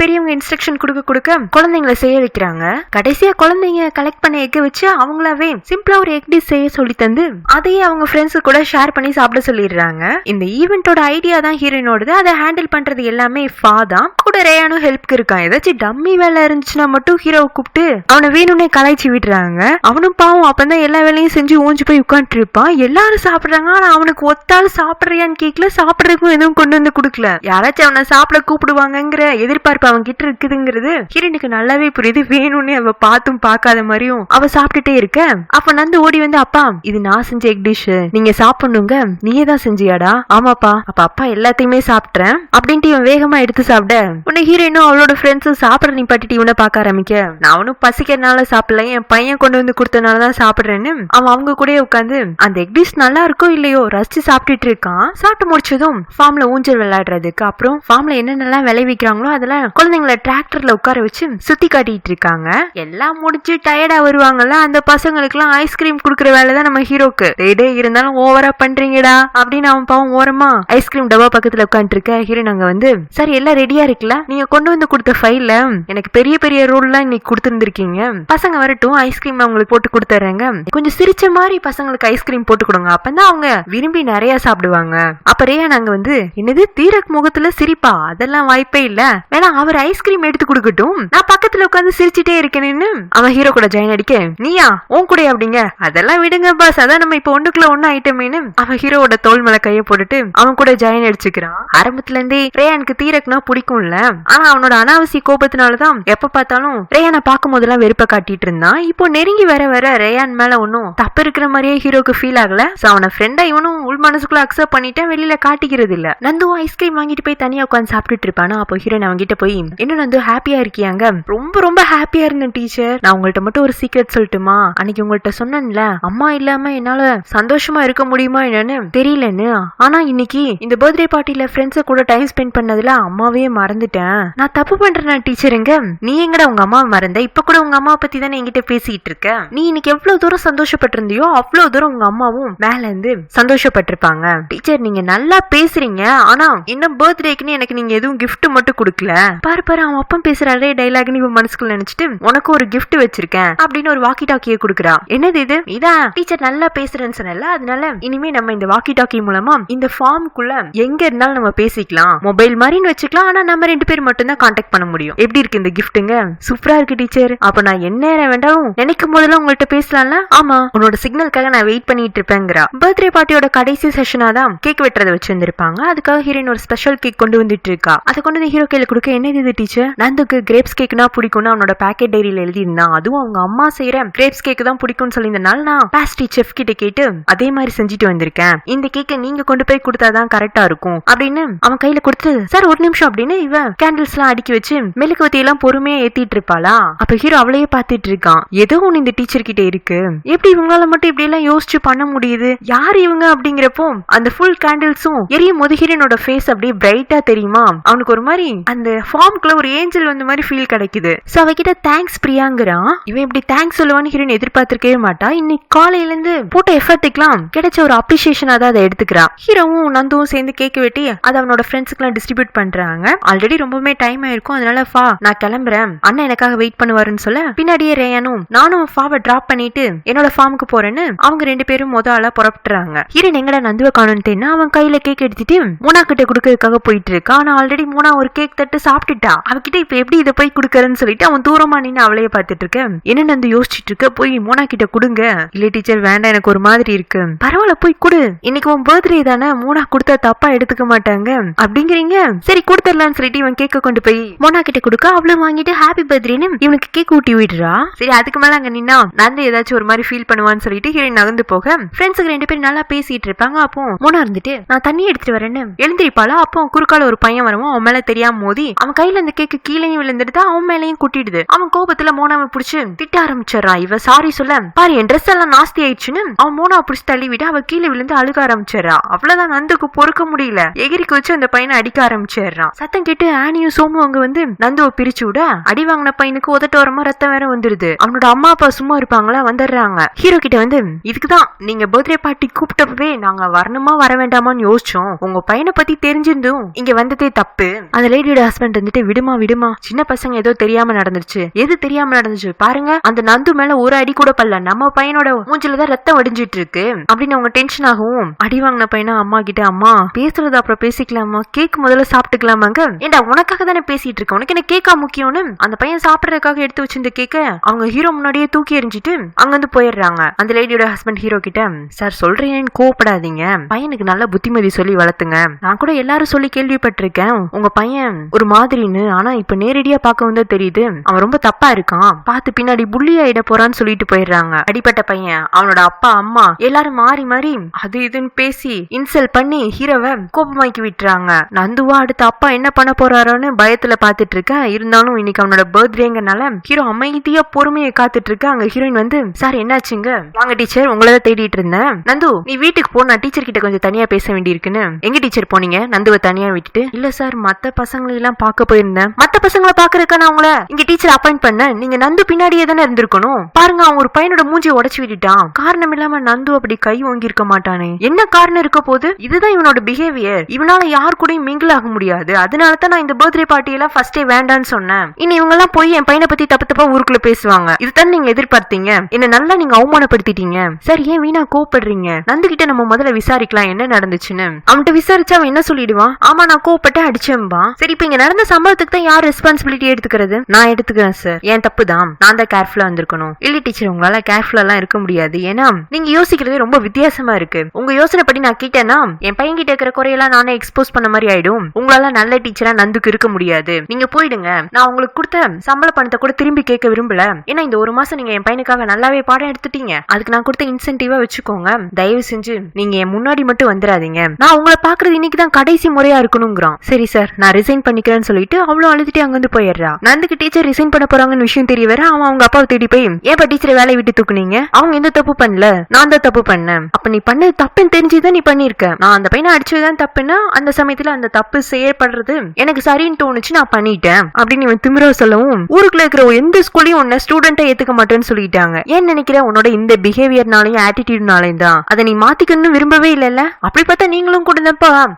Speaker 1: பெரியவங்க இன்ஸ்ட்ரக்ஷன் கொடுக்க குழந்தைங்களை செய்ய வைக்கிறாங்க. கடைசியா குழந்தைங்க கலெக்ட் பண்ண எக்க வச்சு அவங்களாவே சிம்பிளா ஒரு எக் டிஷ் செய்ய சொல்லி தந்து அதையே அவங்க ஃப்ரெண்ட்ஸ் கூட ஷேர் பண்ணி சாப்பிட சொல்லிடுறாங்க. இந்த ஈவெண்டோட ஐடியா தான் ஹீரோயினோடது. அதை ஹேண்டில் பண்றது எல்லாமே ஃபா தான். கூட ரேயானும் ஹெல்ப்க்கு இருக்கான். ஏதாச்சும் டம்மி வேலை இருந்துச்சுன்னா மட்டும் ஹீரோவை கூப்பிட்டு அவனை வேணும்னே கலாய்ச்சி விடுறாங்க. அவனும் பாவம் அப்பதான் எல்லா வேலையும் செஞ்சு ஓஞ்சு போய் உட்காந்துட்டு இருப்பான். எல்லாரும் சாப்பிடுறாங்க, ஆனா அவனுக்கு ஒத்தாலும் சாப்பிடுறியான்னு கேட்கல, சாப்பிடுறதுக்கும் எதுவும் கொண்டு வந்து கொடுக்கல. யாராச்சும் அவனை சாப்பிட கூப்பிடுவாங்கங்கிற எதிர்பார்ப்பு அவன் கிட்ட இருக்குதுங்கிறது ஹீரோனுக்கு நல்லாவே புரியுது. வேணும்னே அவ பார்த்தும் பார்க்காத மாதிரியும் அவ சாப்பிட்டுட்டே இருக்க அப்ப நந்து ஓடி வந்து அப்பா இது நான் செஞ்ச எக் டிஷ், நீங்க சாப்பிடணுங்க. நீயே தான் செஞ்சியாடா? ஆமாப்பா. அப்ப அப்பா எல்லாத்தையுமே சாப்பிட்றேன் அப்படின்ட்டு இவன் வேகமா எடுத்து சாப்பிட உன்னை ஹீரோயினும் அவளோட ஃப்ரெண்ட்ஸும் சாப்பிட நிப்பாட்டிட்டு இவனை பார்க்க ஆரம்பிக்க நான் அவனும் பசிக்கிறதுனால சாப்பிடல, என் பையன் கொண்டு வந்து கொடுத்தனாலதான் சாப்பிடுறேன்னு அவன் அவங்க கூட உட்காந்து அந்த எக் டிஷ் நல்லா இருக்கோ இல்லையோ ரசிச்சு சாப்பிட்டுட்டு இருக்கான். சாப்பிட்டு முடிச்சதும் ஃபார்ம்ல ஊஞ்சல் விளையாடுறதுக்கு அப்புறம் ஃபார்ம்ல என்னென்னலாம் விளைவிக்கிறாங்களோ அதெல்லாம் குழந்தைங்களை டிராக்டர்ல உட்கார வச்சு சுத்தி காட்டிட்டு இருக்காங்க. எல்லாம் முடிச்சு டயர்டா வருவாங்கல்ல, அந்த பசங்களுக்கு எல்லாம் ஐஸ்கிரீம் குடுக்கற வேலைதான் நம்ம ஹீரோக்கு. டே இருந்தாலும் ஓவரா பண்றீங்கடா அப்படின்னு அவன் பாவம் ஓரமா ஐஸ்கிரீம் டப்பா பக்கத்துல உட்காந்துட்டு இருக்க. ஹீரோயின் அங்க வந்து சரி எல்லாம் ரெடியா இருக்குல்ல, நீங்க கொண்டு வந்து கொடுத்த ஃபைல்ல எனக்கு பெரிய பெரிய ரோல் எல்லாம் இன்னைக்கு கொடுத்துருந்துருக்கீங்க, பசங்க வரட்டும் ஐஸ்கிரீம் அவங்களுக்கு போட்டு கொடுத்துறாங்க, கொஞ்சம் சிரிச்ச மாதிரி பசங்களுக்கு ஐஸ்கிரீம் போட்டு கொடுங்க, அப்பதான் அவங்க விரும்பி நிறைய சாப்பிடுவாங்க. அப்பறையா நாங்க வந்து என்னது தீரக் முகத்துல சிரிப்பா? அதெல்லாம் வாய்ப்பே இல்ல, வேணா அவர் ஐஸ்கிரீம் எடுத்து கொடுக்கட்டும், நான் பக்கத்துல உட்காந்து சிரிச்சுட்டே இருக்கேன்னு அவன் ஹீரோ கூட ஜாயின் அடிக்க நீயா உன் கூட அப்படிங்க, அதெல்லாம் விடுங்க பாஸ், அதான் நம்ம இப்ப ஒண்ணுக்குள்ள ஒண்ணு ஐட்டமேனு அவன் ஹீரோட தோல் மேல கைய போட்டுட்டு அவன் கூட ஜாயின் அடிச்சுக்கிறான். ஆரம்பத்துல இருந்தே ரேயானுக்கு தீரக்னா பிடிக்கும்ல, ஆனா அவனோட அனாவசிய கோபத்தினாலதான் எப்ப பார்த்தாலும் ரேயானை பார்க்கும் போதெல்லாம் வெறுப்ப காட்டிட்டு இருந்தான். இப்போ நெருங்கி வர வர ரேயான் மேல ஒன்னும் தப்பு இருக்கிற மாதிரியே ஹீரோக்கு ஃபீல் ஆகல. சோ அவன ஃப்ரெண்டா இவனும் உள் மனசுக்குள்ள அக்செப்ட் பண்ணிட்டேன், வெளியில காட்டிக்கிறது இல்ல. நந்துவும் ஐஸ்கிரீம் வாங்கிட்டு போய் தனியா உட்காந்து சாப்பிட்டுட்டு இருப்பானா. அப்போ ஹீரோயின் அவங்க கிட்ட போய், என்ன நந்து ஹாப்பியா இருக்கியாங்க? ரொம்ப ரொம்ப ஹாப்பியா இருந்தேன் டீச்சர். நான் உங்கள்ட்ட மட்டும் ஒரு சீக்ரெட் சொல்லட்டுமா? அன்னைக்கு உங்கள்ட்ட சொன்னேன்ல, அம்மா இல்லாம என்னால சந்தோஷமா இருக்க முடியுமா என்னன்னு தெரியலன்னு. ஆனா இன்னைக்கு இந்த பர்த்டே பார்ட்டில ஃப்ரெண்ட்ஸ கூட டைம் ஸ்பெண்ட் பண்ணதுல அம்மாவே மறந்துட்டேன். நான் தப்பு பண்றேன் டீச்சருங்க. நீ எங்கடா உங்க அம்மாவை மறந்த? இப்ப கூட உங்க அம்மா பத்தி தானே என்கிட்ட பேசிட்டு இருக்க. நீ இன்னைக்கு எவ்வளவு தூரம் சந்தோஷப்பட்டிருந்தியோ அவ்வளவு தூரம் உங்க அம்மாவும் மேல இருந்து சந்தோஷப்பட்டிருப்பாங்க. டீச்சர் நீங்க நல்லா பேசுறீங்க, ஆனா இன்னும் பர்த்டேக்குன்னு எனக்கு நீங்க எதுவும் கிஃப்ட் மட்டும் கொடுக்கல. பாரு பாரு அவன் அப்பா பேசுற அதே டைலாக்னு இவன் மனசுக்குள்ள நினைச்சிட்டு உனக்கு ஒரு கிஃப்ட் வச்சிருக்கேன் அப்படின்னு ஒரு வாக்கி டாக்கியை கொடுக்குறா. என்னது இது? இதான் டீச்சர் நல்லா பேசுறேன்னு சொன்னல, அதனால இனிமே நம்ம இந்த வாக்கி டாக்கி மூலமா இந்த ஃபார்முக்குள்ள எங்க இருந்தாலும் நம்ம பேசிக்கலாம். மொபைல் மாதிரின்னு வச்சுக்கலாம், ஆனா நம்ம 2 பேர் மட்டும் தான் கான்டாக்ட் பண்ண முடியும். எப்படி இருக்கு இந்த கிஃப்ட்டுங்க? சூப்பரா இருக்கு டீச்சர். அப்ப நான் என்ன வேண்டாலும் நினைக்கும் போதெல்லாம் உங்கள்ட்ட பேசலாம்ல? ஆமா, உன்னோட சிக்னலுக்காக நான் வெயிட் பண்ணிட்டு இருப்பேங்கிறா. பர்த்டே பார்ட்டியோட கடைசி செஷனா தான் கேக் வெட்டுறதை வச்சிருந்திருப்பாங்க. அதுக்காக ஹீரோயின் ஒரு ஸ்பெஷல் கேக் கொண்டு வந்துட்டு இருக்கா. அதை கொண்டு வந்து ஹீரோ கையில கொடுக்க, என்னது இது டீச்சர்? நந்துக்கு கிரேப்ஸ் கேக்னா பிடிக்கும்னு அவனோட பேக்கெட் டைரியில எழுதியிருந்தான். அதுவும் அவங்க அம்மா செய்யற கிரேப்ஸ் கேக் தான் பிடிக்கும்னு சொல்லியிருந்தனால நான் பாஸ்ட்ரி செஃப் கிட்ட கேட்டு அதே மாதிரி செஞ்சுட்டு வந்திருக்கேன். இந்த கேக்கை நீங்க கொண்டு போய் கொடுத்தாதான் கரெக்டா இருக்கும் அப்படின்னு அவன் கையில கொடுத்து, சார் ஒரு நிமிஷம் அப்படின்னு இவன் கேண்டில்ஸ் எல்லாம் அடுக்கி வச்சு மெழுகுவத்தி எல்லாம் பொறுமையா ஏத்திட்டு இருப்பாளா. அப்ப ஹீரோ அவளையே பாத்துட்டு இருக்கான். ஏதோ ஒண்ணு இந்த டீச்சர் கிட்ட இருக்கு, எப்படி இவங்களால மட்டும் இப்படி எல்லாம் யோசிச்சு பண்ண முடியுது? யார் இவங்க அப்படிங்கிறப்போ அந்த ஃபுல் கேண்டில்ஸும் எரியும் போது ஹீரோனோட ஃபேஸ் அப்படியே பிரைட்டா தெரியுமா. அவனுக்கு ஒரு மாதிரி அந்த ஃபார்முக்குள்ள ஒரு ஏஞ்சல் வந்த மாதிரி ஃபீல் கிடைக்குது. சோ அவகிட்ட தேங்க்ஸ் பிரியாங்கிறான். இவன் இப்படி தேங்க்ஸ் சொல்லுவான்னு ஹீரோயின் எதிர்பார்த்திருக்கவே மாட்டா. இன்னைக்கு காலையில இருந்து போட்ட எஃபர்ட்டுக்கெல்லாம் கிடைச்ச ஒரு அப்ரிசியேஷனா தான் அதை எடுத்துக்கிறா. ஹீரோவும் நந்துவும் சேர்ந்து கேக் வெட்டி அதை அவனோட ஃப்ரெண்ட்ஸ்க்கு எல்லாம் டிஸ்ட்ரிபியூட் பண்றாங்க. ஆல்ரெடி ரொம்பவே டைம் ஆயிருக்கும், அதனால ஃபா நான் கிளம்புறேன், அண்ணன் எனக்காக வெயிட் பண்ணுவாருன்னு சொல்ல, பின்னாடியே ரேயானும் நானும் ஃபாவை டிராப் பண்ணிட்டு என்னோட ஃபார்முக்கு போறேன்னு அவங்க 2 பேரும் முதல்ல புறப்பட்டுறாங்க. ஹீரோயின் எங்கடா நந்துவை காணும்னு அவன் கையில கேக் எடுத்துட்டு மூணா கிட்ட குடுக்கறதுக்காக போயிட்டு இருக்கா. ஆனா ஆல்ரெடி மூணா ஒரு கேக் தட்டு சாப்பிட்டுட்டா. அவகிட்ட இப்ப எப்படி இதை போய் குடுக்கறன்னு சொல்லிட்டு அவன் தூரமா நின்று அவளையே பார்த்துட்டு இருக்க. என்ன நந்து யோசிச்சுட்டு இருக்க, போய் மோனா கிட்ட குடுங்க. இல்ல டீச்சர் வேண்டாம், எனக்கு ஒரு மாதிரி இருக்கு. பரவாயில்ல போய் குடு, இன்னைக்கு உன் பர்த்டே தானே, மோனா கொடுத்தா தப்பா எடுத்துக்க மாட்டாங்க அப்படிங்கிறீங்க. சரி கொடுத்துடலான்னு சொல்லிட்டு இவன் கேக்க கொண்டு போய் மோனா கிட்ட கொடுக்க, அவளும் வாங்கிட்டு ஹாப்பி பர்த்டேன்னு இவனுக்கு கேக் ஊட்டி விடுறா. சரி அதுக்கு மேல அங்க நின்னா நந்து ஏதாச்சும் ஒரு மாதிரி ஃபீல் பண்ணுவான்னு சொல்லிட்டு ஹீரோயின் நகர்ந்து போக, ஃப்ரெண்ட்ஸுக்கு 2 பேரும் நல்லா பேசிட்டு இருப்பாங்க. அப்போ மோனா இருந்துட்டு நான் தண்ணி எடுத்துட்டு வரேன்னு எழுந்திருப்பாளா. அப்போ குறுக்கால ஒரு பையன் வரவும் அவன் மேல தெரியாம மோதி அவன் கையில இந்த கேக்கு கீழேயும் விழுந்துட்டு அவன் மேலையும் குட்டிடுது. அவன் கோபத்துல மோனாவை பிடிச்சு திட்ட ஆரம்பிச்சிடறான். இவ சாரி சொல்ல, பாரு என் ட்ரெஸ் எல்லாம் நாஸ்தி ஆயிடுச்சுன்னு அவன் மோனா பிடிச்சு தள்ளி விட்டு அவ கீழே விழுந்து அழுக ஆரம்பிச்சிடறா. அவ்வளவுதான், நந்துக்கு பொறுக்க முடியல, எகிரிக்கு வச்சு அந்த பையனை அடிக்க ஆரம்பிச்சிடறான். சத்தம் கேட்டு ஆனியும் சோமும் அங்க வந்து நந்துவை பிரிச்சு விட, அடி வாங்கின பையனுக்கு உதட்டோரமா ரத்தம் வேற வந்துருது. அவனோட அம்மா அப்பா சும்மா இருப்பாங்களா, வந்துடுறாங்க. ஹீரோ கிட்ட வந்து, இதுக்குதான் நீங்க பர்த்டே பார்ட்டி கூப்பிட்டப்பவே நாங்க வரணுமா வர வேண்டாமான்னு யோசிச்சோம். உங்க பையனை பத்தி தெரிஞ்சிருந்தும் இங்க வந்ததே தப்பு. அந்த லேடியோட ஹஸ்பண்ட் வந்துட்டு, விடுமா விடுமா, சின்ன பசங்க ஏதோ தெரியாம நடந்துருச்சு. எது தெரியாம நடந்துச்சு பாருங்க, அந்த நந்து மேல ஒரு அடி கூட பல்ல, நம்ம பையனோட மூஞ்சிலதான் ரத்தம் வடிஞ்சிட்டு இருக்கு அப்படின்னு அவங்க டென்ஷன் ஆகும். அடி வாங்கின பையனா அம்மா கிட்ட, அம்மா பேசுறது அப்புறம் பேசிக்கலாமா, கேக் முதல்ல சாப்பிட்டுக்கலாமாங்க. ஏண்டா உனக்காக தானே பேசிட்டு இருக்க, உனக்கு என்ன கேக்கா முக்கியம்னு அந்த பையன் சாப்பிடறதுக்காக எடுத்து வச்சிருந்த கேக்க அவங்க ஹீரோ முன்னாடியே தூக்கி எறிஞ்சிட்டு அங்க வந்து போயிடுறாங்க. அந்த லேடியோட ஹஸ்பண்ட் ஹீரோ கிட்ட, சார் சொல்றேன்னு கோவப்படாதீங்க, பையனுக்கு நல்ல புத்திமதி சொல்லி வளர்த்துங்க. நான் கூட எல்லாரும் சொல்லி கேள்விப்பட்டிருக்கேன் உங்க பையன் ஒரு மாதிரின்னு, ஆனா இப்ப நேரடியா பார்க்க வந்து தெரியுது அவன் ரொம்ப தப்பா இருக்கான், பார்த்து பின்னாடி புள்ளி ஆயிட போறான்னு சொல்லிட்டு போயிடுறாங்க. அடிப்பட்ட பையன் அவனோட அப்பா அம்மா எல்லாரும் மாறி மாறி அது இதுன்னு பேசி இன்சல்ட் பண்ணி ஹீரோவை கோபமாக்கி விட்டுறாங்க. நந்துவா அடுத்து அப்பா என்ன பண்ண போறாரோன்னு பயத்துல பாத்துட்டு இருக்க. இருந்தாலும் இன்னைக்கு அவனோட பர்த்டேங்கனால ஹீரோ அமைதியா பொறுமையை காத்துட்டு இருக்க. அங்க ஹீரோயின் வந்து, சார் என்னாச்சுங்க? வாங்க டீச்சர், உங்களதான் தேடிட்டு இருந்தேன். நந்து நீ வீட்டுக்கு போ, நான் டீச்சர் கிட்ட கொஞ்சம் தனியா பேச வேண்டி இருக்குன்னு. எங்க டீச்சர் போனீங்க? நந்துவை தனியா விட்டுட்டு. இல்ல சார், மத்த பசங்களை எல்லாம் பார்க்க போயிருந்தேன். மத்த பசங்களை பாக்குறதுக்கு நான் உங்களை இங்க டீச்சர் அப்பாயிண்ட் பண்ண, நீங்க நந்து பின்னாடியே தானே இருந்திருக்கணும். பாருங்க அவன் ஒரு பையனோட மூஞ்சியை உடைச்சு விட்டுட்டான். காரணம் இல்லாம நந்து அப்படி கை ஓங்கி இருக்க மாட்டானே, என்ன காரணம் இருக்க போது? இதுதான் இவனோட பிஹேவியர், இவனால யார் கூடயும் மிங்கிள் ஆக முடியாது. அதனாலதான் நான் இந்த பர்த்டே பார்ட்டி எல்லாம் ஃபர்ஸ்டே வேண்டான்னு சொன்னேன். இனி இவங்க எல்லாம் போய் என் பையனை பத்தி தப்பு தப்பா ஊருக்குள்ள பேசுவாங்க. இதுதான் நீங்க எதிர்பார்த்தீங்க, என்ன நல்லா நீங்க அவமானப்படுத்திட்டீங்க. சார் ஏன் வீணா கோவப்படுறீங்க? நந்து கிட்ட நம்ம முதல்ல விசாரிக்கலாம் என்ன நடந்துச்சுன்னு. அவன்கிட்ட விசாரிச்சா அவன் என்ன சொல்லிடுவான்? ஆமா நான் கோவப்பட்டு அடிச்சேன்பா. சரி இப்ப இங்க நடந்த சம்பவத்துக்கு தான் யார் ரெஸ்பான்சிபிலிட்டி எடுத்துக்கிறது? நான் எடுத்துக்கிறேன் சார், என் தப்பு தான், நான் தான் கேர்ஃபுல்லா இருந்திருக்கணும். இல்ல டீச்சர் உங்களால கேர்ஃபுல்லா எல்லாம் இருக்க முடியாது, ஏன்னா நீங்க யோசிக்கிறதே ரொம்ப வித்தியாசமா இருக்கு. உங்க யோசனை படி நான் கேட்டேன்னா என் பையன் கிட்ட இருக்கிற குறையெல்லாம் நானே எக்ஸ்போஸ் பண்ண மாதிரி ஆயிடும். உங்களால நல்ல டீச்சரா நந்துக்கு இருக்க முடியாது, நீங்க போயிடுங்க. நான் உங்களுக்கு கொடுத்த சம்பள பணத்தை கூட திரும்பி கேட்க விரும்பல, ஏன்னா இந்த ஒரு மாசம் நீங்க என் பையனுக்காக நல்லாவே பாடம் எடுத்துட்டீங்க, அதுக்கு நான் கொடுத்த இன்சென்டிவா வச்சுக்கோங்க, தயவு செஞ்சு நீங்க என் முன்னாடி மட்டும் வந்துடாதீங்க, நான் உங்களை பாக்குறது இன்னைக்குதான் கடைசி முறையா இருக்கணுங்கிறான். சரி சார் நான் ரிசைன் பண்ணிக்கிறேன்னு சொல்லிட்டு அவ்வளவு அழுதுட்டு அங்க வந்து போயிடுறா. நந்துக்கு டீச்சர் ரிசைன் பண்ண போறாங்கன்னு விஷயம் தெரிய வர அவன் அவங்க அப்பாவை தேடி போய் ஏப்பா டீச்சரை வேலையை விட்டு தூக்குனீங்க, அவங்க எந்த தப்பு பண்ணல, நான் தான் தப்பு பண்ணேன், அப்ப நீ பண்ணது தப்புன்னு தெரிஞ்சுதான் நீ பண்ணிருக்க, நான் அந்த பையனை அடிச்சதுதான் தப்புன்னா அந்த சமயத்துல அந்த தப்பு செயற்படுறது எனக்கு சரின்னு தோணுச்சு, நான் பண்ணிட்டேன் அப்படின்னு இவன் திமிரா சொல்லவும் ஊருக்குள்ள இருக்கிற எந்த ஸ்கூலையும் உன்ன ஸ்டூடெண்டா ஏத்துக்க மாட்டேன்னு சொல்லிட்டாங்க. ஏன் நினைக்கிற உன்னோட இந்த பிஹேவியர்னாலையும் ஆட்டிடியூட்னாலையும் தான், அதை நீ மாத்திக்கணும்னு விரும்பவே இல்லல்ல, அப்படி பார்த்தா நீங்களும் கூட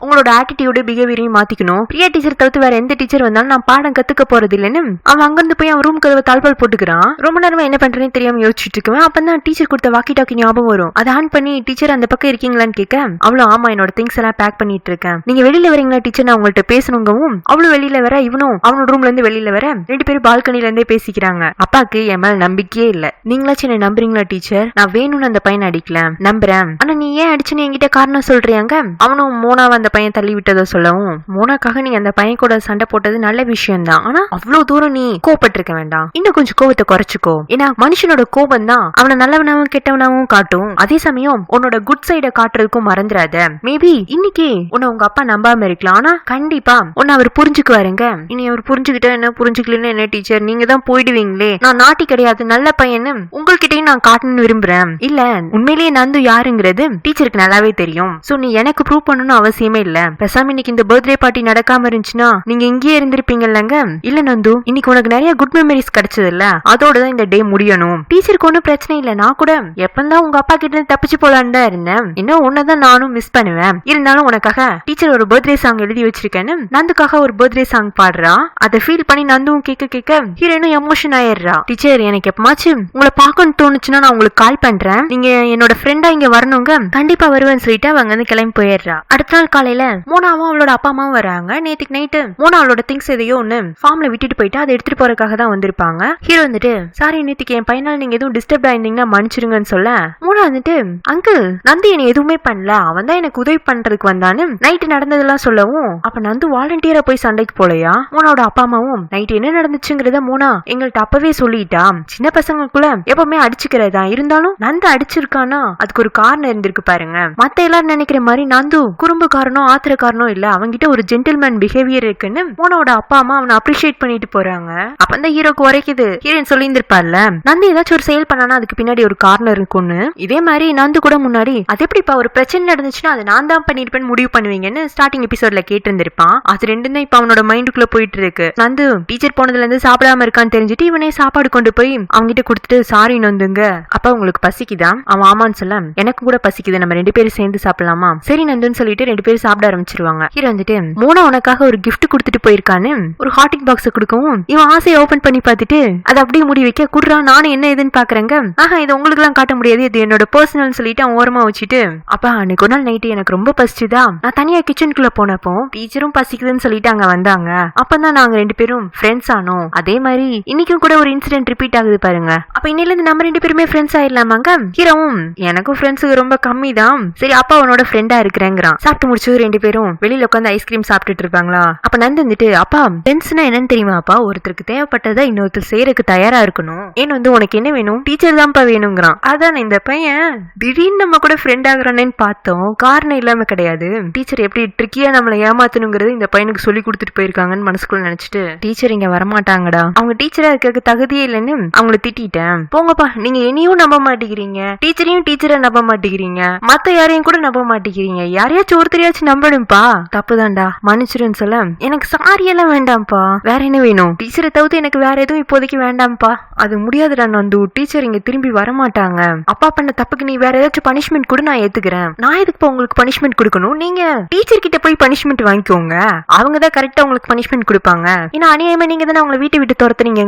Speaker 1: உங்களோட ஆட்டிடியூட் பிஹேவியரையும் மாத்திக்கணும், பிரியா டீச்சர் தவிர்த்து வேற எந்த டீச்சர் வந்தாலும் நான் பாடம் கத்துக்க போறது இல்லன்னு அவன் அங்கிருந்து போய் அவன் ரூம் கதவை தாழ்பால் போட்டுக்கிறான். ரொம்ப நேரமா என்ன பண்றேன்னு தெரியாம யோசிச்சுட்டு இருக்கேன். அப்பதான் டீச்சர் கொடுத்த வாக்கி டாக்கி ஞாபகம் வரும். அதை ஆன் பண்ணி டீச்சர் அந்த பக்கம் இருக்கீங்களான்னு கேட்க அவ்வளவு ஆமா என்னோட திங்ஸ் எல்லாம் பேக் பண்ணிட்டு இருக்கேன், நீங்க வெளியில வரீங்களா டீச்சர், நான் உங்கள்ட்ட பேசணுங்கவும் அவ்வளவு வெளியில வர இவனும் அவனோட ரூம்ல இருந்து வெளியில வர ரெண்டு பேரும் பால்கனில இருந்தே பேசிக்கிறாங்க. அப்பாக்கு என் மேல நம்பிக்கையே இல்ல, நீங்களாச்சும் என்ன நம்புறீங்களா டீச்சர், நான் வேணும்னு அந்த பையனை அடிக்கல, நம்புறேன், ஆனா நீ ஏன் அடிச்சுன்னு என்கிட்ட காரணம் சொல்றியாங்க. அவனும் மோனாவை அந்த பையன் தள்ளி விட்டதை சொல்லவும் மோனாக்காக நீ அந்த பையன் கூட சண்டை போட்டது நல்ல விஷயம் தான், ஆனா அவ்வளவு தூரம் நீ கோபப்பட்டிருக்க வேண்டாம், இன்னும் கொஞ்சம் கோபத்தை குறைச்சுக்கோ, ஏன்னா மனுஷனோட கோபம் தான் அவனை நல்லவனாவும் கெட்டவனாவும் காட்டும், அதே சமயம் உன்னோட குட் சைட காட்டுறதுக்கும் மறந்துடாத, மேபி இன்னைக்கு உன்னை உங்க அப்பா நம்பாம இருக்கலாம், ஆனா கண்டிப்பா உன்னை அவர் புரிஞ்சுக்குவாருங்க, இனி அவர் புரிஞ்சுக்கிட்டா என்ன புரிஞ்சுக்கலன்னு என்ன டீச்சர் நீங்க தான் போயிடுவீங்களே, நான் நாட்டி கிடையாது நல்ல பையன்னு உங்கள்கிட்டயும் நான் காட்டணும்னு விரும்புறேன், இல்ல உண்மையிலேயே நந்து யாருங்கிறது டீச்சருக்கு நல்லாவே தெரியும், சோ நீ எனக்கு ப்ரூவ் பண்ணணும்னு அவசியமே இல்ல, பேசாம இன்னைக்கு இந்த பர்த்டே பார்ட்டி நடக்காம இருந்துச்சுன்னா நீங்க இங்கேயே இருந்திருப்பீங்கல்லங்க, இல்ல நந்து இன்னைக்கு உனக்கு நிறைய குட் மெமரிஸ் கிடைச்சது இல்ல, அதோடதான் இந்த டே முடியணும், டீச்சருக்கு ஒன்னும் பிரச்சனை இல்ல, நான் கூட எப்பந்தான் உங்க அப்பா கிட்ட தப்பிச்சு போலான்னு தான் இருந்தேன், இன்னும் உன்னதான் நானும் மிஸ் பண்ணுவேன், இருந்தாலும் உனக்காக டீச்சர் ஒரு பர்த்டே சாங் எழுதி வச்சிருக்கேன்னு நந்துக்காக ஒரு பர்த்டே சாங் பாடுறா, அதை ஃபீல் பண்ணி நந்துவும் கேட்க கேட்க ஹீரோனும் எமோஷன் ஆயிடுறா. டீச்சர் எனக்கு எப்பமாச்சும் உங்களை பார்க்கணும்னு தோணுச்சுன்னா நான் உங்களுக்கு கால் பண்றேன், நீங்க என்னோட ஃப்ரெண்டா இங்க வரணுங்க, கண்டிப்பா வருவேன்னு சொல்லிட்டு அவங்க வந்து கிளம்பி போயிடுறா. அடுத்த நாள் காலையில மோனாவும் அவளோட அப்பா அம்மாவும் வராங்க. நேத்துக்கு நைட்டு மோனா அவளோட திங்ஸ் எதையோ ஒண்ணு ஃபார்ம்ல விட்டுட்டு போயிட்டு அதை எடுத்துட்டு போறதுக்காக தான் வந்திருப்பாங்க. ஹீரோ வந்துட்டு சாரி நேத்துக்கு என் பையனால நீங்க எதுவும் டிஸ்டர்ப் ஆயிருந்தீங்கன்னா மன்னிச்சிருங்கன்னு சொல்ல மோனா வந்துட்டு அங்கிள் நந்து என்ன எதுவுமே பண்ணல, அவன் தான் எனக்கு உதவி பண்றதுக்கு வந்தான்னு நைட்டு நடந்ததெல்லாம் சொல்லவும் அப்ப நந்து வாலண்டியரா போய் சண்டைக்கு போலையா. மோனாவோட அப்பா அம்மாவும் நைட்டு என்ன நடந்துச்சுங்கிறத மோனா எங்கள்கிட்ட அப்பவே சொல்லிட்டா, சின்ன பசங்களுக்குள்ள எப்பவுமே அடிச்சுக்கிறதா, இருந்தாலும் நந்து அடிச்சிருக்கானா அதுக்கு ஒரு காரணம் இருந்திருக்கு பாருங்க, மத்த எல்லாரும் நினைக்கிற மாதிரி நந்து குறும்பு காரணம் ஆத்திர காரணம் இல்ல, அவங்கிட்ட ஒரு ஜென்டில்மேன் பிஹேவியர் இருக்குன்னு மோனாவோட அப்பா அம்மா அவனை அப்ரிஷியேட் பண்ணிட்டு போறாங்க. அப்ப அந்த ஹீரோக்கு உரைக்குது, ஹீரோயின் சொல்லி இருந்திருப்பார்ல நந்து ஏதாச்சும் ஒரு செயல் பண்ணானா அதுக்கு பின்னாடி ஒரு காரணம் இருக்கும்னு, இதே மாதிரி நந்து கூட முன்னாடி அது எப்படிப்பா ஒரு பிரச்சனை நடந்துச்சுன்னா அதை நான் தான் பண்ணிருப்பேன்னு முடிவு பண்ணுவீங்கன்னு ஸ்டார்டிங் எபிசோட்ல கேட்டு இருந்திருப்பான். அது ரெண்டும் தான் இப்ப அவனோட மைண்டுக்குள்ள போயிட்டு இருக்கு. நந்து டீச்சர் போனதுல இருந்து சாப்பிடாம இருக்கான்னு தெரிஞ்சுட்டு இவனே சாப்பாடு கொண்டு போய் அவங்க கிட்ட கொடுத்துட்டு சாரி நந்துங்க அப்பா உங்களுக்கு பசிக்குதா, அவன் ஆமான்னு சொல்ல எனக்கு கூட பசிக்குது, நம்ம ரெண்டு பேரும் சேர்ந்து சாப்பிடலாமா, சரி நந்துன்னு சொல்லிட்டு ரெண்டு பேரும் சாப்பிட ஆரம்பிச்சிருவாங்க. ஹீரோ வந்துட்டு மோனா உனக்காக ஒரு கிஃப்ட் கொடுத்துட்டு போயிருக்கான்னு ஒரு ஹாட்டிங் பாக்ஸ் கொடுக்கவும் இவன் ஆசையை ஓபன் பண்ணி பார்த்துட்டு அதை அப்படியே முடி வைக்க குடுறா நானும் என்ன எதுன்னு பாக்குறேங்க, ஆஹா இது உங்களுக்கு எல்லாம் காட்ட முடியாது, இது என்னோட பர்சனல் சொல்லிட்டு அவன் ஓரமா வச்சுட்டு அப்பா அன்னைக்கு ஒரு நாள் நைட்டு எனக்கு ரொம்ப பசிச்சுதா, நான் தனியா கிச்சனுக்குள்ள போனப்போ டீச்சரும் பசிக்குதுன்னு சொல்லிட்டு அங்க வந்தாங்க, அப்பதான் நாங்க ரெண்டு பேரும் ஃப்ரெண்ட்ஸ் ஆனோம், அதே மாதிரி இன்னைக்கும் கூட ஒரு இன்சிடென்ட் ரிப்பீட் ஆகுது பாருங்க, அப்ப இன்னையில இருந்து நம்ம ரெண்டு பேருமே ஃப்ரெண்ட்ஸ் ஆயிடலாமாங்க. ஹீரோவும் எனக்கும் ஃப்ரெண்ட்ஸுக்கு ரொம்ப கம்மி தான், சரி அப்பா அவனோட ஃப்ரெண்டா இருக்கிறேங்கிறான். சாப்பிட்டு முடிச்சு ரெண்டு பேரும் வெளியில உட்காந்து ஐஸ்கிரீம் சாப்பிட்டுட்டு இருப்பாங்களா, அப்ப நந்து வந்துட்டு அப்பா ஃப்ரெண்ட்ஸ்னா என்னன்னு தெரியுமாப்பா, ஒருத்தருக்கு தேவைப்பட்டதை இன்னொருத்தர் செய்யறதுக்கு தயாரா இருக்கணும், ஏன்னு வந்து உனக்கு என்ன வேணும் டீச்சர் தான்ப்பா வேணுங்கிறான். அதான் இந்த பையன் திடீர்னு நம்ம கூட ஃப்ரெண்ட் ஆகுறானேன்னு பார்த்தோம், காரணம் இல்லாம கிடையாது, டீச்சர் எப்படி ட்ரிக்கியா நம்மளை ஏமாத்தணுங்கிறது இந்த பையனுக்கு சொல்லி கொடுத்துட்டு போயிருக்காங்கன்னு மனசுக்குள்ள நினைச்சிட்டு டீச்சர் இங்க வரமாட்டாங்கடா, அவங்க டீச்சரா இருக்க தகுதியே இல்லைன்னு அவங்கள திட்டேன், போங்கப்பா நீங்க என்னையும் நம்ப மாட்டேங்கிறீங்க, டீச்சரையும் டீச்சரை நம்ப மாட்டேங்கிறீங்க, மத்த யாரையும் கூட நம்ப மாட்டேங்கிறீங்க, யாரையாச்சும் ஒருத்தரையாச்சும் நம்பணும்பா, தப்புதான்டா மன்னிச்சிருன்னு சொல்ல எனக்கு சாரி எல்லாம் வேண்டாம்ப்பா, வேற என்ன வேணும், டீச்சரை தவிர்த்து எனக்கு வேற எதுவும் இப்போதைக்கு வேண்டாம்ப்பா, அது முடியாதுடா நந்து, டீச்சர் இங்க திரும்பி வரமாட்டாங்க, அப்பா பண்ண தப்புக்கு நீ வேற ஏதாச்சும் பனிஷ்மெண்ட் கூட நான் ஏத்துக்கிறேன், நான் எதுக்கு உங்களுக்கு பனிஷ்மெண்ட் கொடுக்கணும், நீங்க டீச்சர் கிட்ட போய் பனிஷ்மெண்ட் வாங்கிக்கோங்க, அவங்கதான் கரெக்டா உங்களுக்கு பனிஷ்மெண்ட் கொடுப்பாங்க, ஏன்னா அநியாயமா நீங்க தானே அவங்களை வீட்டை விட்டு துரத்துறீங்க,